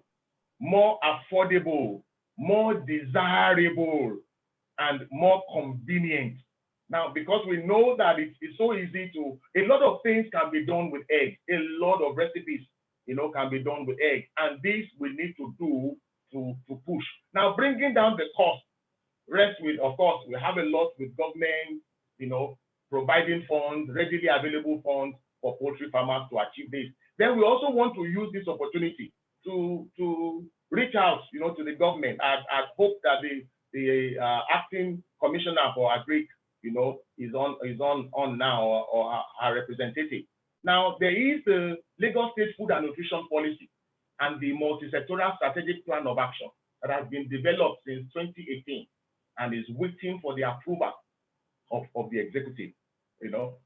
more affordable, more desirable, and more convenient. Now, because we know that it's so easy a lot of things can be done with eggs. A lot of recipes, can be done with eggs. And this we need to do to push. Now, bringing down the cost rests with, of course, we have a lot with government, providing funds, readily available funds for poultry farmers to achieve this. Then we also want to use this opportunity to reach out, to the government. I hope that the acting commissioner for agri, is on now, or our representative. Now, there is the Lagos State Food and Nutrition Policy and the multi-sectoral strategic plan of action that has been developed since 2018 and is waiting for the approval of the executive.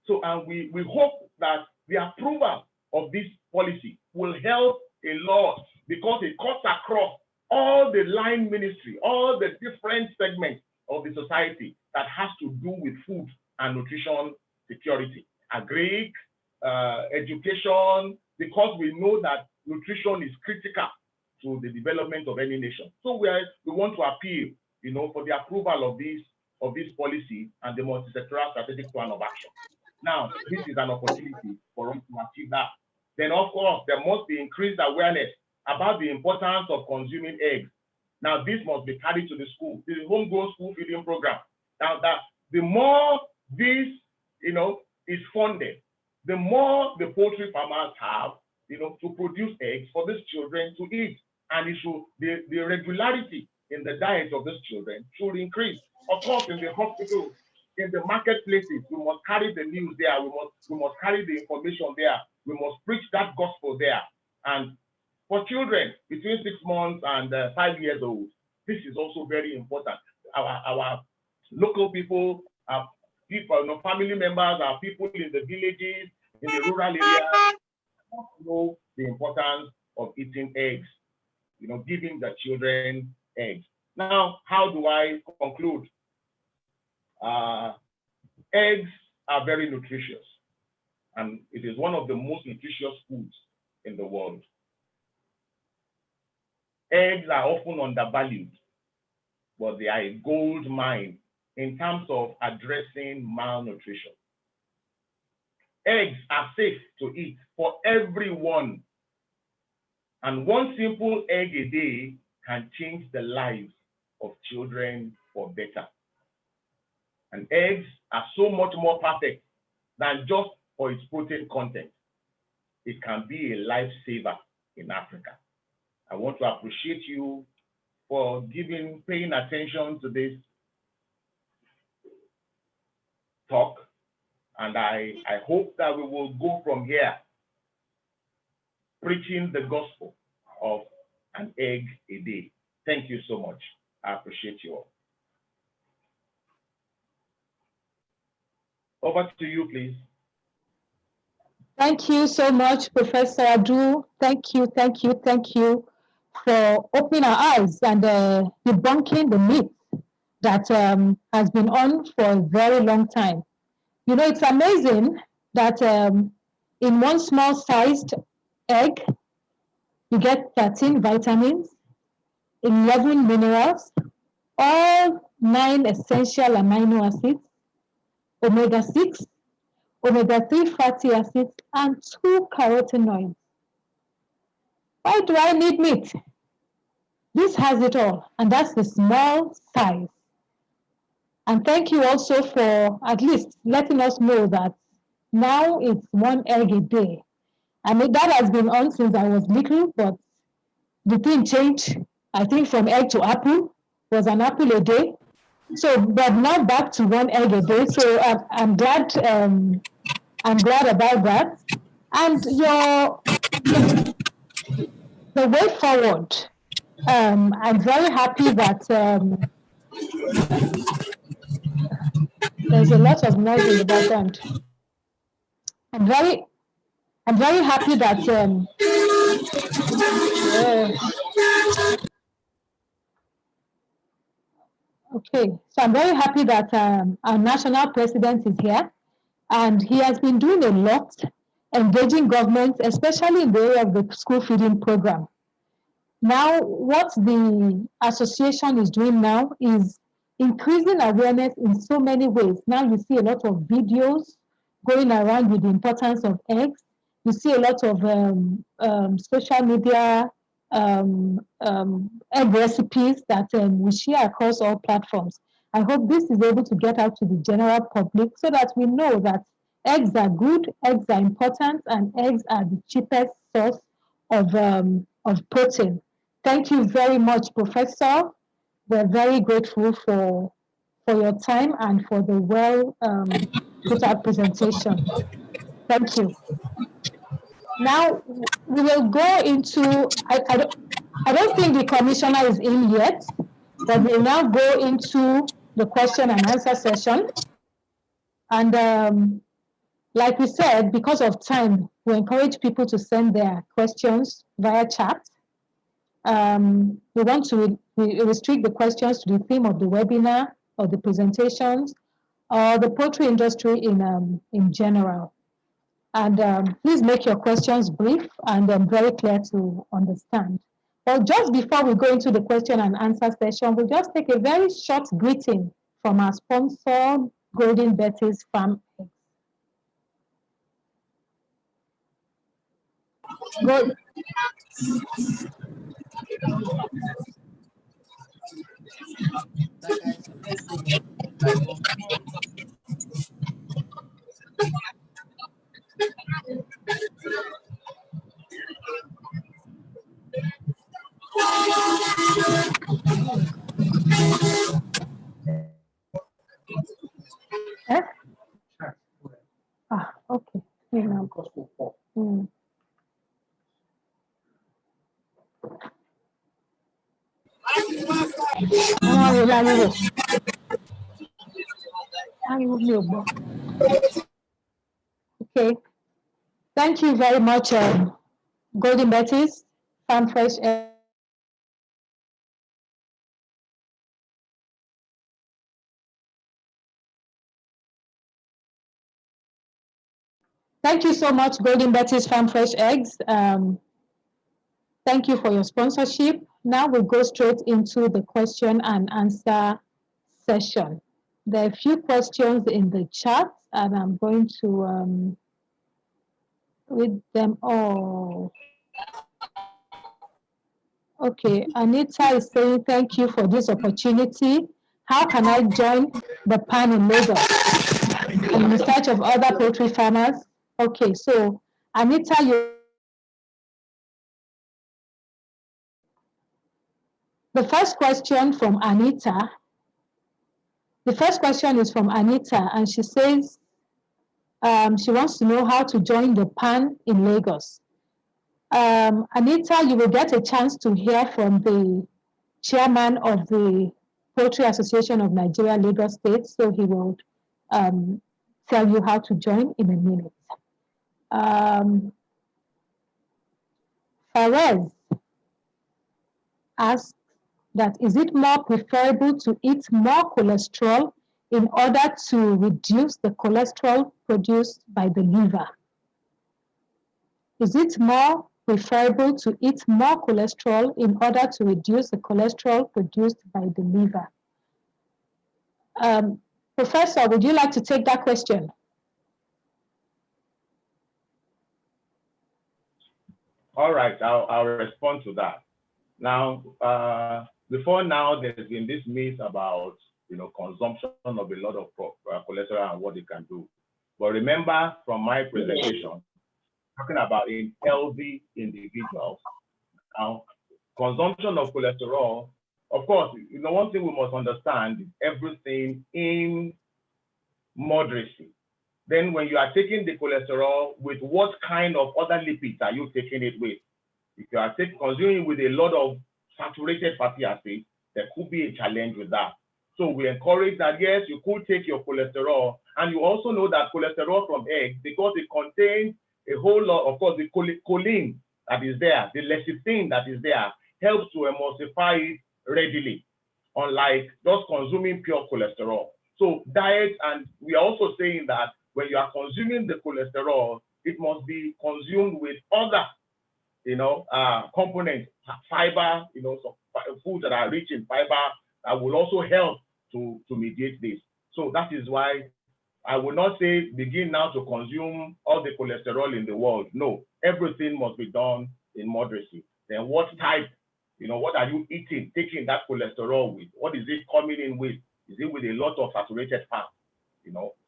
So, and we hope that the approval of this policy will help a lot, because it cuts across all the line ministry, all the different segments of the society that has to do with food and nutrition security, agri, education, because we know that nutrition is critical to the development of any nation. So we want to appeal, for the approval of this policy and the multi-sectoral strategic plan of action. Now, this is an opportunity for us to achieve that. Then, of course, there must be increased awareness about the importance of consuming eggs. Now, this must be carried to the school, the homegrown school feeding program. Now, that the more this, is funded, the more the poultry farmers have, to produce eggs for these children to eat. And it should, the regularity in the diet of these children should increase. Of course, in the hospitals, in the marketplaces, we must carry the news there. We must carry the information there. We must preach that gospel there. And for children between 6 months and 5 years old, this is also very important. Our local people, our people, family members, our people in the villages, in the rural areas, know the importance of eating eggs, giving the children eggs. Now, how do I conclude? Eggs are very nutritious, and it is one of the most nutritious foods in the world. Eggs are often undervalued, but they are a gold mine in terms of addressing malnutrition. Eggs are safe to eat for everyone, and one simple egg a day can change the lives of children for better. And eggs are so much more perfect than just for its protein content. It can be a lifesaver in Africa. I want to appreciate you for paying attention to this talk. And I hope that we will go from here preaching the gospel of an egg a day. Thank you so much. I appreciate you all. Over to you, please. Thank you so much, Professor Adu. Thank you for opening our eyes and debunking the myth that has been on for a very long time. You know, it's amazing that in one small sized egg, you get 13 vitamins, 11 minerals, all 9 essential amino acids, omega-6, omega-3 fatty acids, and 2 carotenoids. Why do I need meat? This has it all, and that's the small size. And thank you also for at least letting us know that now it's 1 egg a day. I mean, that has been on since I was little, but the thing changed. I think from egg to apple was an apple a day. So, but now back to 1 egg a day. So I'm glad about that. And the way forward, I'm very happy that there's a lot of noise in the background. I'm very happy that okay, so I'm very happy that our national president is here, and he has been doing a lot, engaging government, especially in the area of the school feeding program. Now, what the association is doing now is increasing awareness in so many ways. Now you see a lot of videos going around with the importance of eggs. You see a lot of social media egg recipes that we share across all platforms. I hope this is able to get out to the general public so that we know that eggs are good, eggs are important, and eggs are the cheapest source of protein. Thank you very much, Professor. We're very grateful for your time and for the well put out presentation. Thank you. Now we will go into, I don't think the commissioner is in yet, but we'll now go into the question and answer session. And like we said, because of time, we encourage people to send their questions via chat. We want to restrict the questions to the theme of the webinar or the presentations or the poultry industry in general. And please make your questions brief and very clear to understand. But just before we go into the question and answer session, we'll just take a very short greeting from our sponsor, Golden Betty's Farm Eggs. Good. Eh? Ah, okay. Mm. Okay. Thank you very much, Golden Betty's Farm Fresh Eggs. Thank you so much, Golden Betty's Farm Fresh Eggs. Thank you for your sponsorship. Now we'll go straight into the question and answer session. There are a few questions in the chat, and I'm going to read them all. Okay, Anita is saying, thank you for this opportunity. How can I join the PAN in Lagos? And in search of other poultry farmers. Okay, so Anita, the first question is from Anita, and she says she wants to know how to join the PAN in Lagos. Anita, you will get a chance to hear from the chairman of the Poultry Association of Nigeria, Lagos State, so he will tell you how to join in a minute. Perez asks that, is it more preferable to eat more cholesterol in order to reduce the cholesterol produced by the liver? Is it more preferable to eat more cholesterol in order to reduce the cholesterol produced by the liver? Professor, would you like to take that question? All right, I'll respond to that. Now, before now, there's been this myth about consumption of a lot of cholesterol and what it can do. But remember from my presentation, talking about in healthy individuals. Now, consumption of cholesterol, of course, one thing we must understand is everything in moderacy. Then when you are taking the cholesterol, with what kind of other lipids are you taking it with? If you are consuming it with a lot of saturated fatty acids, there could be a challenge with that. So we encourage that, yes, you could take your cholesterol, and you also know that cholesterol from eggs, because it contains a whole lot, of course, the choline that is there, the lecithin that is there, helps to emulsify it readily, unlike just consuming pure cholesterol. So diet, and we are also saying that when you are consuming the cholesterol, it must be consumed with other, components, fiber, some foods that are rich in fiber that will also help to mediate this. So that is why I will not say begin now to consume all the cholesterol in the world. No, everything must be done in moderacy. Then what type, what are you eating, taking that cholesterol with? What is it coming in with? Is it with a lot of saturated fat?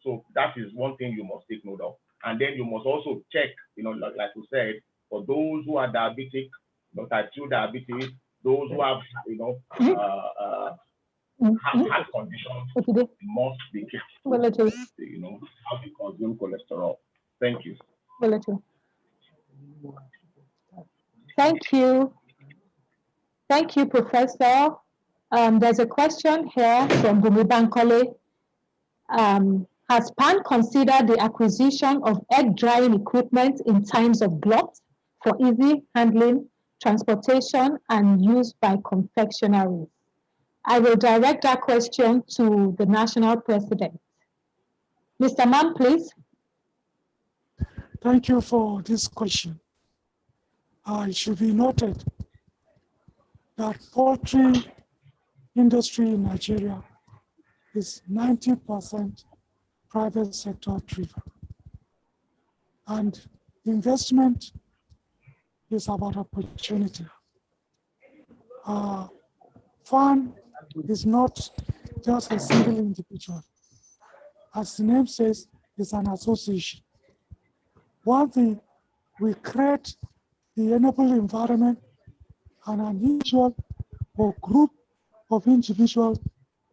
So that is one thing you must take note of. And then you must also check, like we said, for those who are diabetic, type 2 diabetes, those who have, heart conditions, must be careful, how to consume cholesterol. Thank you. Thank you. Thank you, Professor. There's a question here from Bumi Bankole. Has PAN considered the acquisition of egg drying equipment in times of glut for easy handling, transportation, and use by confectionaries? I will direct that question to the national president. Mr. Mann, please. Thank you for this question. It should be noted that poultry industry in Nigeria is 90% private sector driven. And investment is about opportunity. FAN is not just a single individual. As the name says, it's an association. One thing, we create the enable environment, and an individual or group of individuals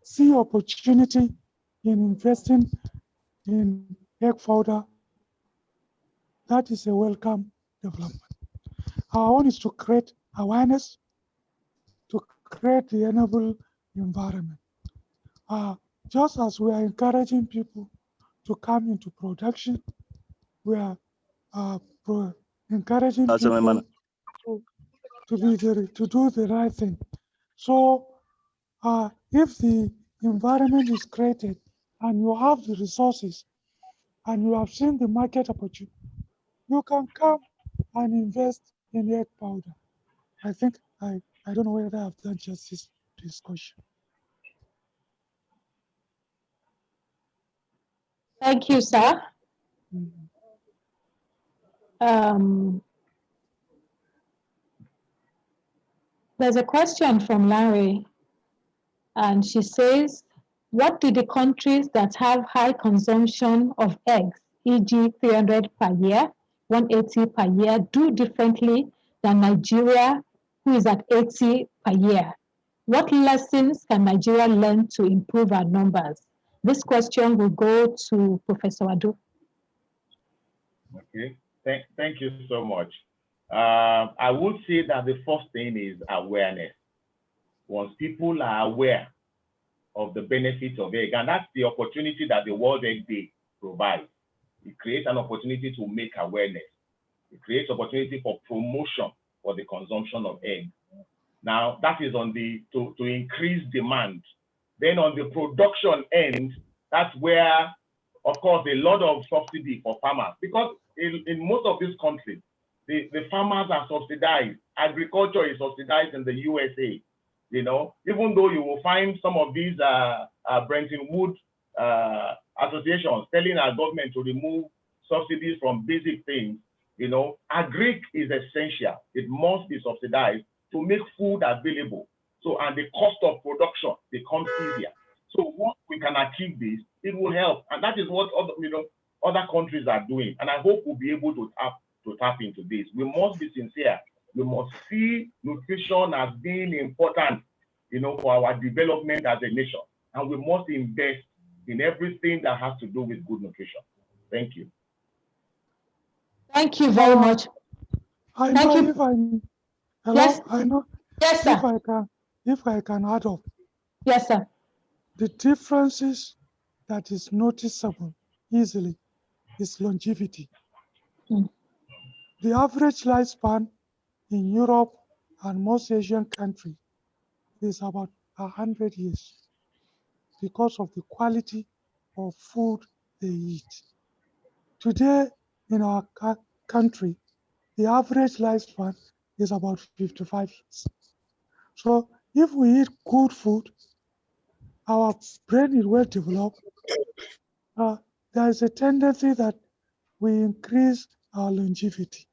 see opportunity in investing in egg fodder. That is a welcome development. Our own is to create awareness, to create the enable environment. Just as we are encouraging people to come into production, we are encouraging people to do the right thing. So if the environment is created and you have the resources and you have seen the market opportunity, you can come and invest in egg powder. I think I don't know whether I've done justice to this question. Thank you, sir. There's a question from Larry, and she says, what do the countries that have high consumption of eggs, e.g. 300 per year, 180 per year, do differently than Nigeria, who is at 80 per year? What lessons can Nigeria learn to improve our numbers? This question will go to Professor Adu. Okay, thank you so much. I would say that the first thing is awareness. Once people are aware of the benefits of egg, and that's the opportunity that the World Egg Day provides. It creates an opportunity to make awareness. It creates opportunity for promotion for the consumption of eggs. Now, that is on the, to increase demand. Then on the production end, that's where, of course, a lot of subsidy for farmers, because in most of these countries, the farmers are subsidized. Agriculture is subsidized in the USA. You know, even though you will find some of these Bretton Woods associations telling our government to remove subsidies from basic things, you know, agric is essential. It must be subsidized to make food available. So, and the cost of production becomes easier. So once we can achieve this, it will help. And that is what other countries are doing. And I hope we'll be able to tap into this. We must be sincere. We must see nutrition as being important, you know, for our development as a nation. And we must invest in everything that has to do with good nutrition. Thank you. Thank you very much. Hello? Yes. I know. Yes, sir. If I can add up. Yes, sir. The differences that is noticeable easily is longevity. The average lifespan in Europe and most Asian countries is about 100 years because of the quality of food they eat. Today in our country, the average lifespan is about 55 years. So if we eat good food, our brain is well developed, there is a tendency that we increase our longevity.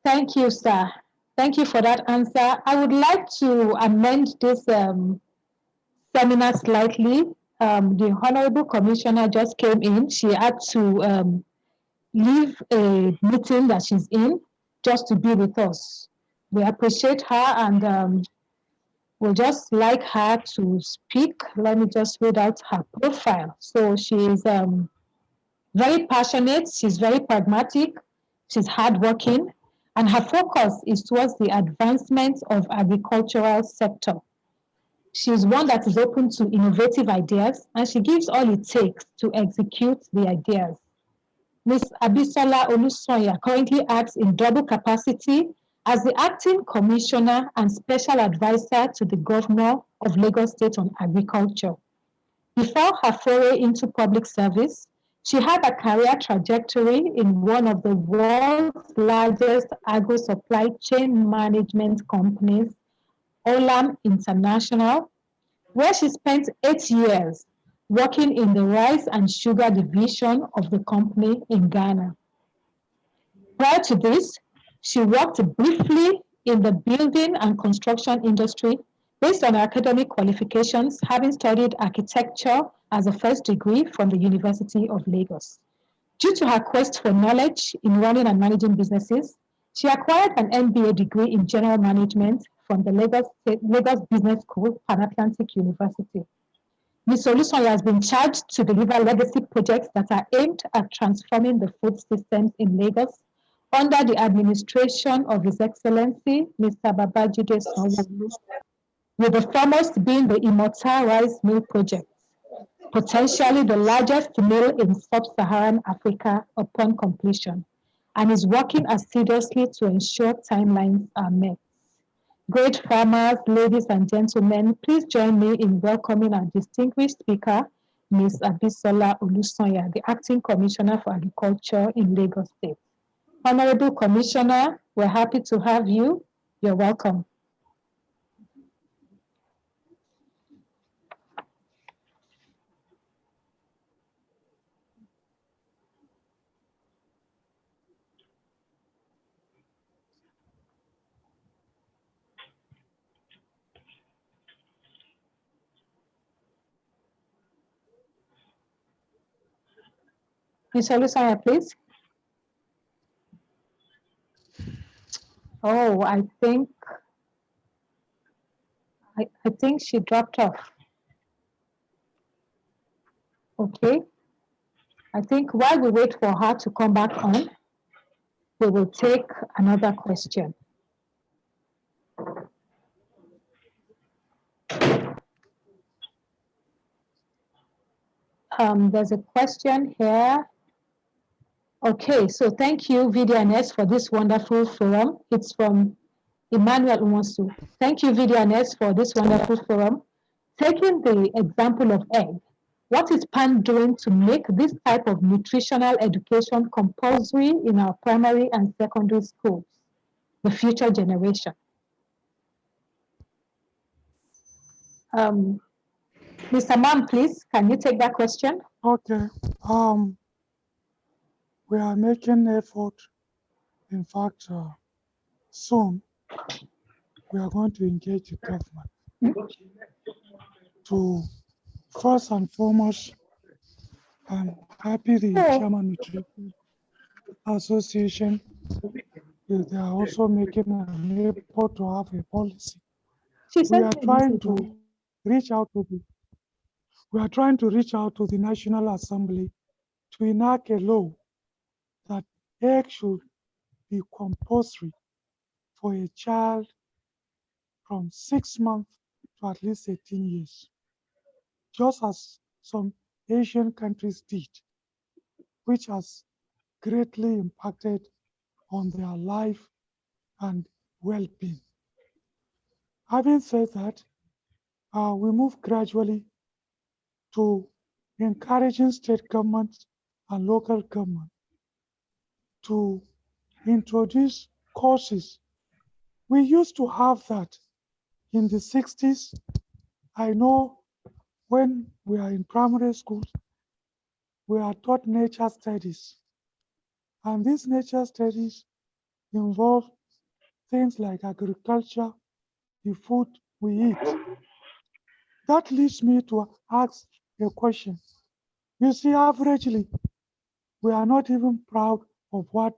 Thank you, sir. Thank you for that answer. I would like to amend this seminar slightly. The Honorable Commissioner just came in. She had to leave a meeting that she's in just to be with us. We appreciate her and we'd just like her to speak. Let me just read out her profile. So she's very passionate, she's very pragmatic, she's hardworking, and her focus is towards the advancement of agricultural sector. She's one that is open to innovative ideas, and she gives all it takes to execute the ideas. Ms. Abisola Olusoya currently acts in double capacity as the Acting Commissioner and Special Advisor to the Governor of Lagos State on Agriculture. Before her foray into public service, she had a career trajectory in one of the world's largest agro-supply chain management companies, Olam International, where she spent 8 years working in the rice and sugar division of the company in Ghana. Prior to this, she worked briefly in the building and construction industry based on her academic qualifications, having studied architecture as a first degree from the University of Lagos. Due to her quest for knowledge in running and managing businesses, she acquired an MBA degree in general management from the Lagos Business School, Pan-Atlantic University. Ms. Olusoya has been charged to deliver legacy projects that are aimed at transforming the food systems in Lagos under the administration of His Excellency, Mr. Babajide Sanwo-Olu, with the foremost being the Immortal Rice Mill Project, potentially the largest mill in sub-Saharan Africa upon completion, and is working assiduously to ensure timelines are met. Great farmers, ladies and gentlemen, please join me in welcoming our distinguished speaker, Ms. Abisola Olusoya, the Acting Commissioner for Agriculture in Lagos State. Honorable Commissioner, we're happy to have you. You're welcome. Ms. Olusoya, please. Oh, I think she dropped off. Okay. I think while we wait for her to come back on, we will take another question. There's a question here. Okay, so thank you, VD&S, for this wonderful forum. It's from Emmanuel Umosu. Thank you, VD&S, for this wonderful forum. Taking the example of egg, what is PAN doing to make this type of nutritional education compulsory in our primary and secondary schools, the future generation? Mr. Mam, please, can you take that question? Okay. We are making effort. In fact, soon we are going to engage the government to first and foremost. I'm happy the Chairman Nutrition Association they are also making an effort to have a policy. We are trying to reach out to the National Assembly to enact a law that egg should be compulsory for a child from 6 months to at least 18 years, just as some Asian countries did, which has greatly impacted on their life and well-being. Having said that, we move gradually to encouraging state governments and local government to introduce courses. We used to have that in the 60s. I know when we are in primary school, we are taught nature studies. And these nature studies involve things like agriculture, the food we eat. That leads me to ask a question. You see, averagely, we are not even proud of what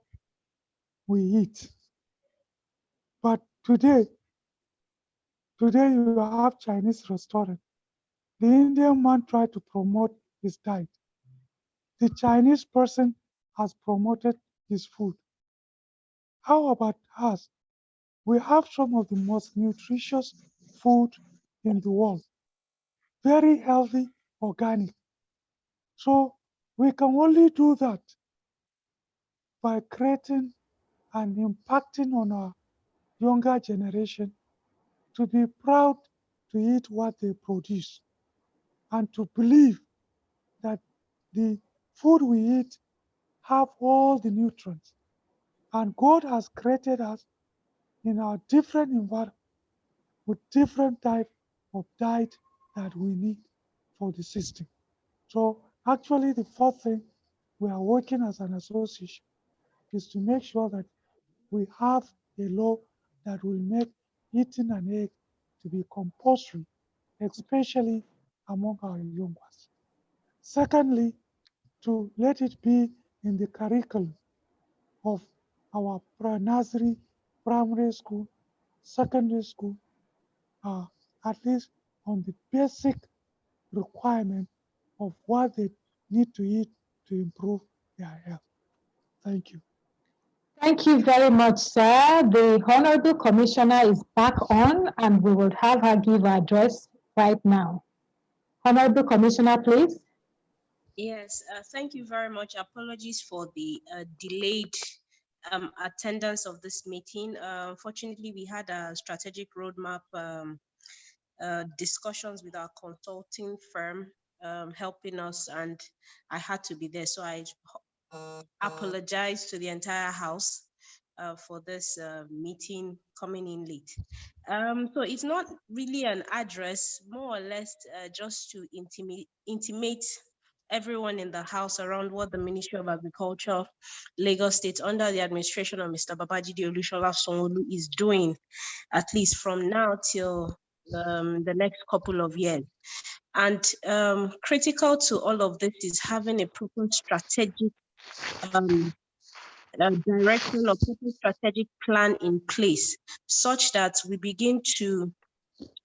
we eat. But today you have Chinese restaurant. The Indian man tried to promote his diet. The Chinese person has promoted his food. How about us? We have some of the most nutritious food in the world. Very healthy, organic. So we can only do that by creating and impacting on our younger generation to be proud to eat what they produce and to believe that the food we eat have all the nutrients. And God has created us in our different environment with different type of diet that we need for the system. So actually the first thing we are working as an association is to make sure that we have a law that will make eating an egg to be compulsory, especially among our young ones. Secondly, to let it be in the curriculum of our nursery, primary school, secondary school, at least on the basic requirement of what they need to eat to improve their health. Thank you. Thank you very much, sir. The Honorable Commissioner is back on and we will have her give her address right now. Honorable Commissioner, please. Yes, thank you very much. Apologies for the delayed attendance of this meeting. Unfortunately, we had a strategic roadmap discussions with our consulting firm helping us, and I had to be there. So I apologize to the entire House for this meeting coming in late. So it's not really an address, more or less just to intimate everyone in the House around what the Ministry of Agriculture, Lagos State, under the administration of Mr. Babajide Olusola Sanwo-Olu is doing, at least from now till the next couple of years. And critical to all of this is having a proper strategic direction or proper strategic plan in place, such that we begin to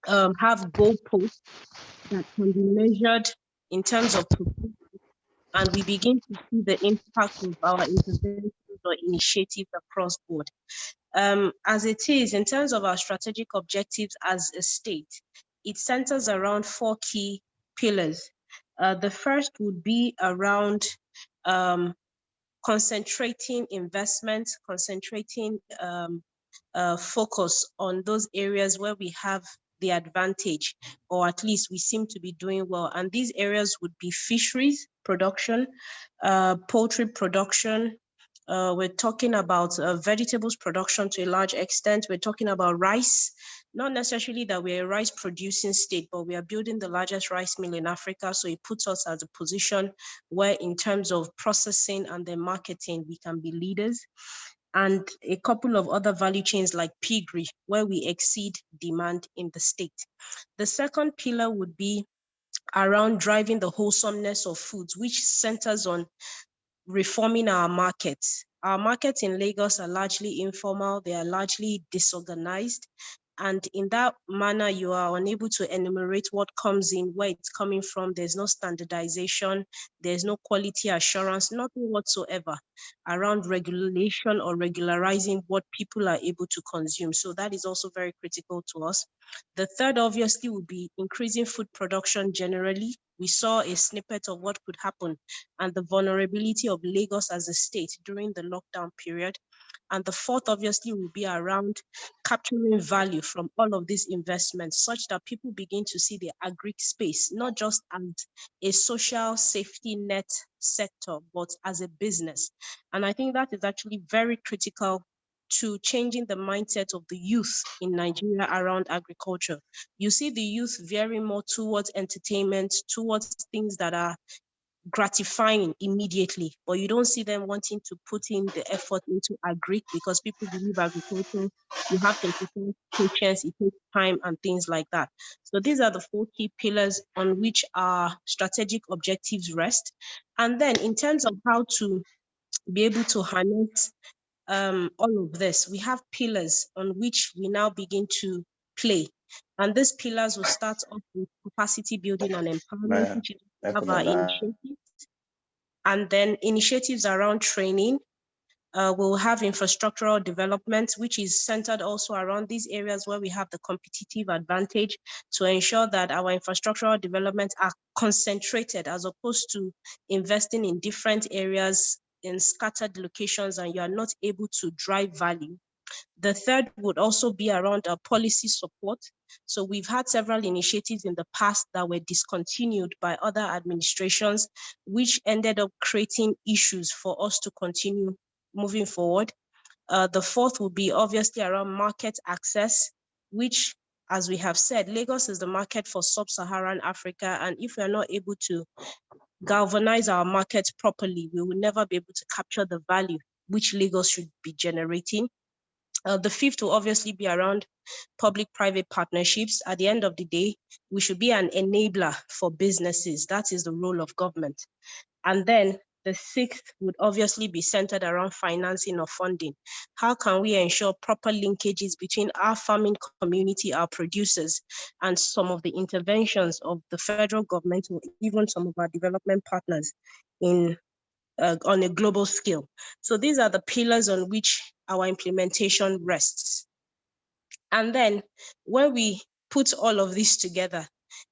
have goalposts that can be measured in terms of performance, and we begin to see the impact of our interventions or initiatives across board. As it is, in terms of our strategic objectives as a state, it centers around 4 key pillars. The first would be around concentrating investments, concentrating focus on those areas where we have the advantage, or at least we seem to be doing well. And these areas would be fisheries production, poultry production. We're talking about vegetables production to a large extent. We're talking about rice, not necessarily that we're a rice producing state, but we are building the largest rice mill in Africa. So it puts us at a position where in terms of processing and then marketing, we can be leaders. And a couple of other value chains like piggery, where we exceed demand in the state. The second pillar would be around driving the wholesomeness of foods, which centers on reforming our markets. Our markets in Lagos are largely informal, they are largely disorganized. And in that manner, you are unable to enumerate what comes in, where it's coming from. There's no standardization, there's no quality assurance, nothing whatsoever around regulation or regularizing what people are able to consume. So that is also very critical to us. The third, obviously, would be increasing food production generally. We saw a snippet of what could happen and the vulnerability of Lagos as a state during the lockdown period. And the fourth, obviously, will be around capturing value from all of these investments such that people begin to see the agric space, not just as a social safety net sector, but as a business. And I think that is actually very critical to changing the mindset of the youth in Nigeria around agriculture. You see the youth veering more towards entertainment, towards things that are gratifying immediately, but you don't see them wanting to put in the effort into agri because people believe agriculture, you have to take patience, it takes time and things like that. So these are the 4 key pillars on which our strategic objectives rest. And then in terms of how to be able to harness all of this, we have pillars on which we now begin to play. And these pillars will start off with capacity building and empowerment, which is of our initiatives. And then initiatives around training. We'll have infrastructural development, which is centered also around these areas where we have the competitive advantage to ensure that our infrastructural developments are concentrated as opposed to investing in different areas in scattered locations and you are not able to drive value. The third would also be around policy support. So we've had several initiatives in the past that were discontinued by other administrations, which ended up creating issues for us to continue moving forward. The fourth would be obviously around market access, which, as we have said, Lagos is the market for sub-Saharan Africa. And if we are not able to galvanize our markets properly, we will never be able to capture the value which Lagos should be generating. The fifth will obviously be around public-private partnerships. At the end of the day, we should be an enabler for businesses. That is the role of government. And then the sixth would obviously be centered around financing or funding. How can we ensure proper linkages between our farming community, our producers, and some of the interventions of the federal government or even some of our development partners on a global scale? So these are the pillars on which our implementation rests. And then when we put all of this together,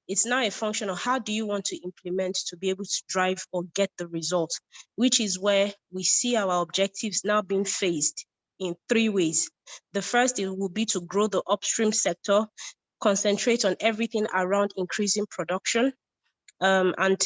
it's now a function of how do you want to implement to be able to drive or get the result, which is where we see our objectives now being phased in 3 ways. The first, it will be to grow the upstream sector, concentrate on everything around increasing production, and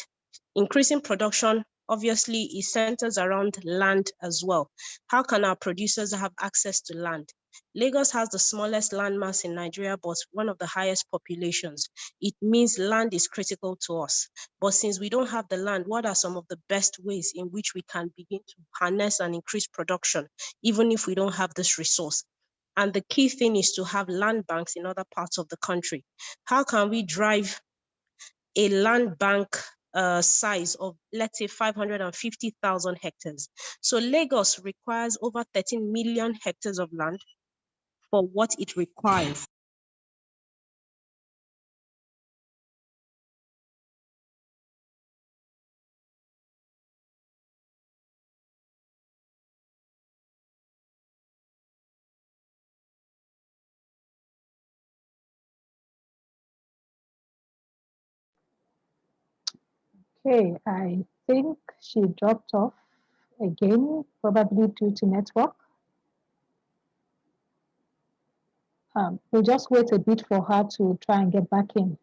increasing production obviously is centers around land as well. How can our producers have access to land? Lagos has the smallest landmass in Nigeria, but one of the highest populations. It means land is critical to us. But since we don't have the land, what are some of the best ways in which we can begin to harness and increase production, even if we don't have this resource? And the key thing is to have land banks in other parts of the country. How can we drive a land bank size of, let's say, 550,000 hectares? So Lagos requires over 13 million hectares of land for what it requires. Okay, I think she dropped off again, probably due to network. We'll just wait a bit for her to try and get back in.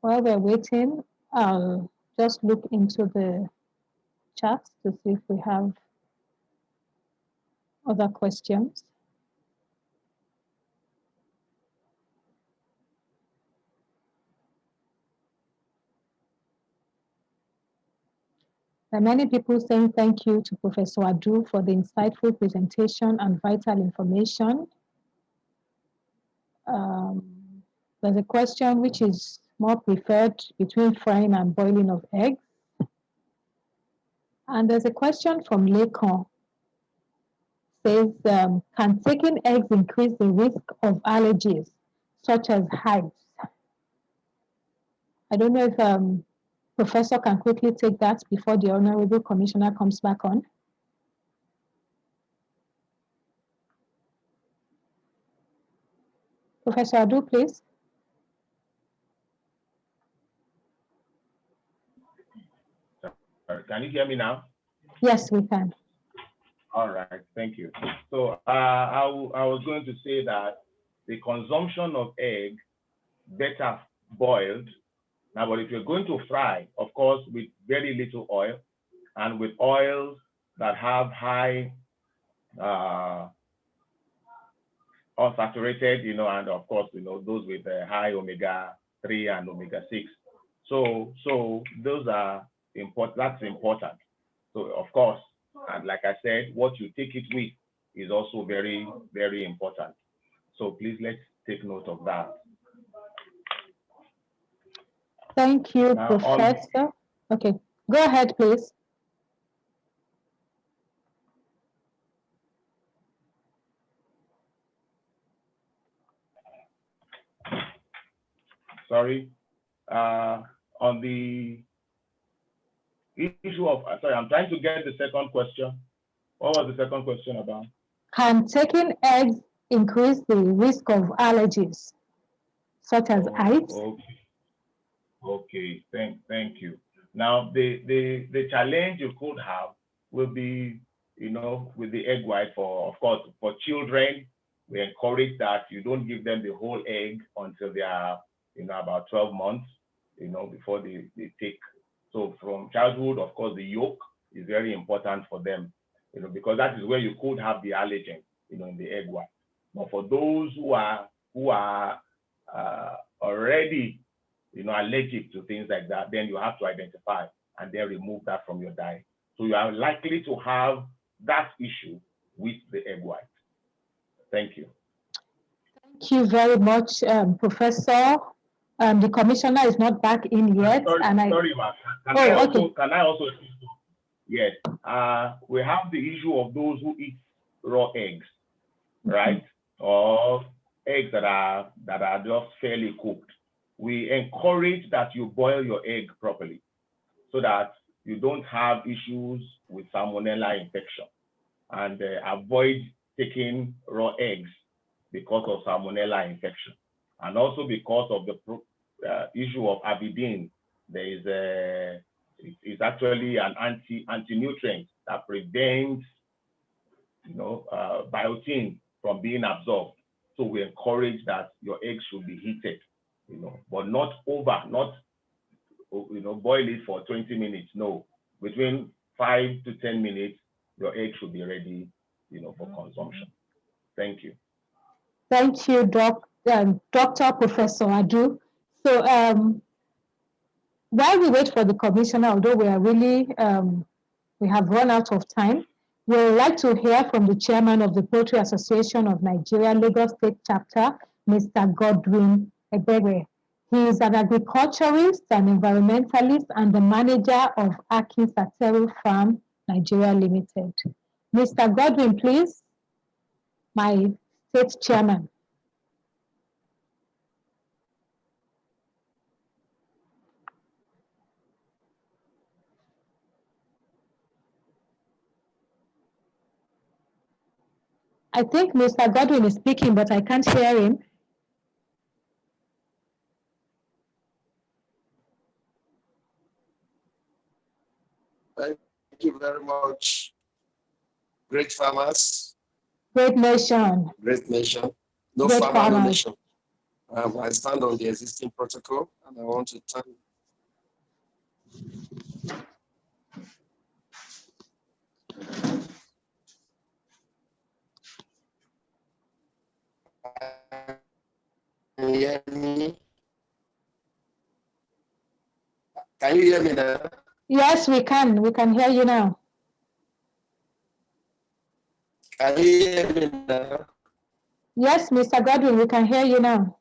While we're waiting, I'll just look into the chat to see if we have other questions. There are many people saying thank you to Professor Adu for the insightful presentation and vital information. There's a question which is more preferred between frying and boiling of eggs. And there's a question from Lekon. Says, can taking eggs increase the risk of allergies such as hives? I don't know if Professor can quickly take that before the Honorable Commissioner comes back on. Professor Adu, please. Can you hear me now? Yes, we can. All right, thank you. So I was going to say that the consumption of egg, better boiled. Now, but if you're going to fry, of course, with very little oil and with oils that have high unsaturated, and of course, those with high omega-3 and omega-6. So those are important. That's important. So of course, and like I said, what you take it with is also very, very important. So please let's take note of that. Thank you, Professor. Okay, go ahead, please. Sorry, on the issue of, sorry, I'm trying to get the second question. What was the second question about? Can taking eggs increase the risk of allergies, such as hives? Okay, thank you. Now, the challenge you could have will be, with the egg white of course, for children, we encourage that you don't give them the whole egg until they are, about 12 months, before they take. So from childhood, of course, the yolk is very important for them, because that is where you could have the allergen, in the egg white. But for those who are already, allergic to things like that, then you have to identify and then remove that from your diet. So you are likely to have that issue with the egg white. Thank you. Thank you very much, Professor. The commissioner is not back in yet. Sorry, Mark. Can I also? Yes. We have the issue of those who eat raw eggs, right? Or eggs that are just fairly cooked. We encourage that you boil your egg properly so that you don't have issues with salmonella infection, and avoid taking raw eggs because of salmonella infection, and also because of the issue of avidin. There is it's actually an anti-nutrient that prevents biotin from being absorbed. So we encourage that your eggs should be heated, but not boil it for 20 minutes. No, between 5 to 10 minutes, your egg should be ready, for consumption. Thank you. Thank you, Dr. Professor Adu. So while we wait for the commissioner, although we are really, we have run out of time, we would like to hear from the chairman of the Poultry Association of Nigeria, Lagos State Chapter, Mr. Godwin Ebere. He is an agriculturist, an environmentalist, and the manager of Aki Sateru Farm, Nigeria Limited. Mr. Godwin, please, my state chairman. I think Mr. Godwin is speaking, but I can't hear him. Thank you very much. Great farmers. Great nation. Great nation. No Great farmer, no farmers. nation. I stand on the existing protocol, and I want to thank Can you hear me? Can you hear me now? Yes, we can. We can hear you now. Can you hear me now? Yes, Mr. Godwin, we can hear you now.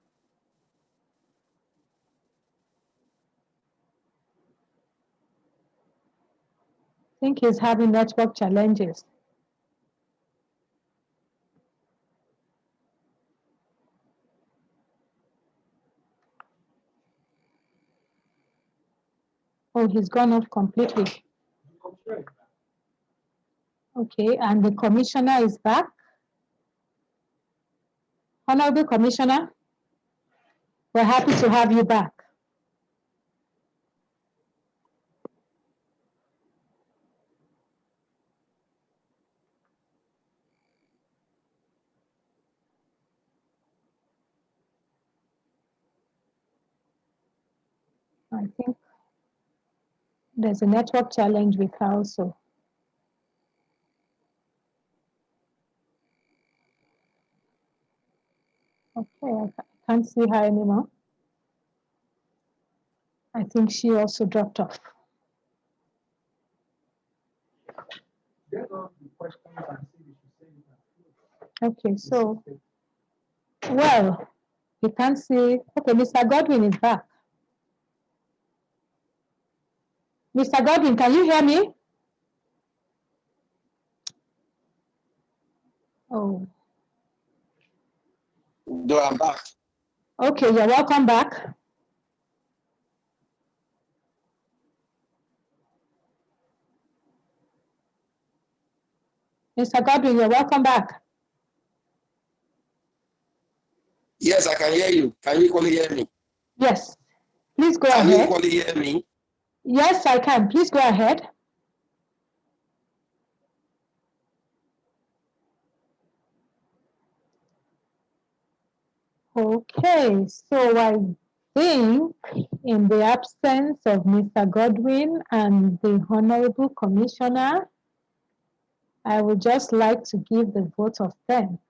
I think he's having network challenges. Oh, he's gone off completely. Okay, and the commissioner is back. Honorable Commissioner, we're happy to have you back. I think there's a network challenge with her also. Okay, I can't see her anymore. I think she also dropped off. Okay, so, well, you can't see. Okay, Mr. Godwin is back. Mr. Godwin, can you hear me? Oh. No, I'm back. Okay, you're welcome back. Mr. Godwin, you're welcome back. Yes, I can hear you. Can you equally hear me? Yes, please go Can you ahead. equally hear me? Yes, I can. Please go ahead. Okay, so I think in the absence of Mr. Godwin and the Honorable Commissioner, I would just like to give the vote of thanks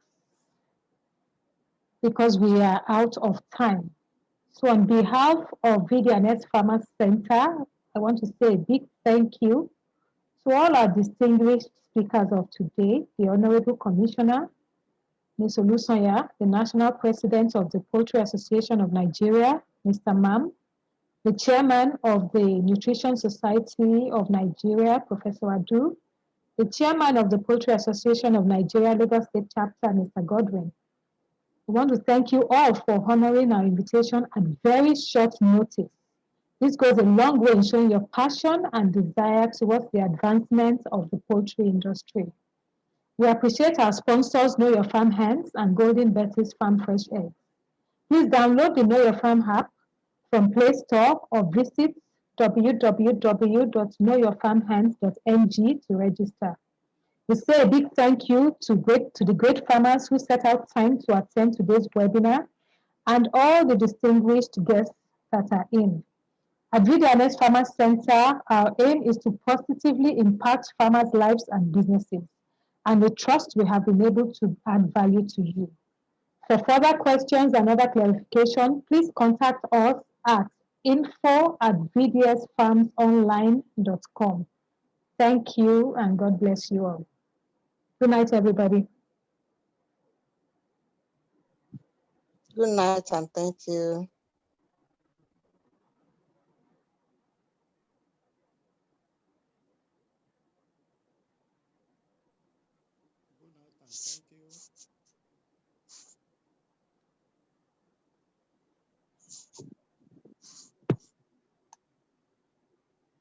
because we are out of time. So on behalf of VD&S Farmers Center, I want to say a big thank you to all our distinguished speakers of today, the Honorable Commissioner, Ms. Olusoya, the National President of the Poultry Association of Nigeria, Mr. Mam, the Chairman of the Nutrition Society of Nigeria, Professor Adu, the Chairman of the Poultry Association of Nigeria, Lagos State Chapter, Mr. Godwin. We want to thank you all for honoring our invitation at very short notice. This goes a long way in showing your passion and desire towards the advancement of the poultry industry. We appreciate our sponsors, Know Your Farm Hands and Golden Betty's Farm Fresh Eggs. Please download the Know Your Farm app from Play Store or visit www.knowyourfarmhands.ng to register. We say a big thank you to the great farmers who set out time to attend today's webinar and all the distinguished guests that are in. At VD&S Farmers Center, our aim is to positively impact farmers' lives and businesses, and we trust we have been able to add value to you. For further questions and other clarification, please contact us at info@vdsfarmsonline.com. Thank you and God bless you all. Good night, everybody. Good night and thank you.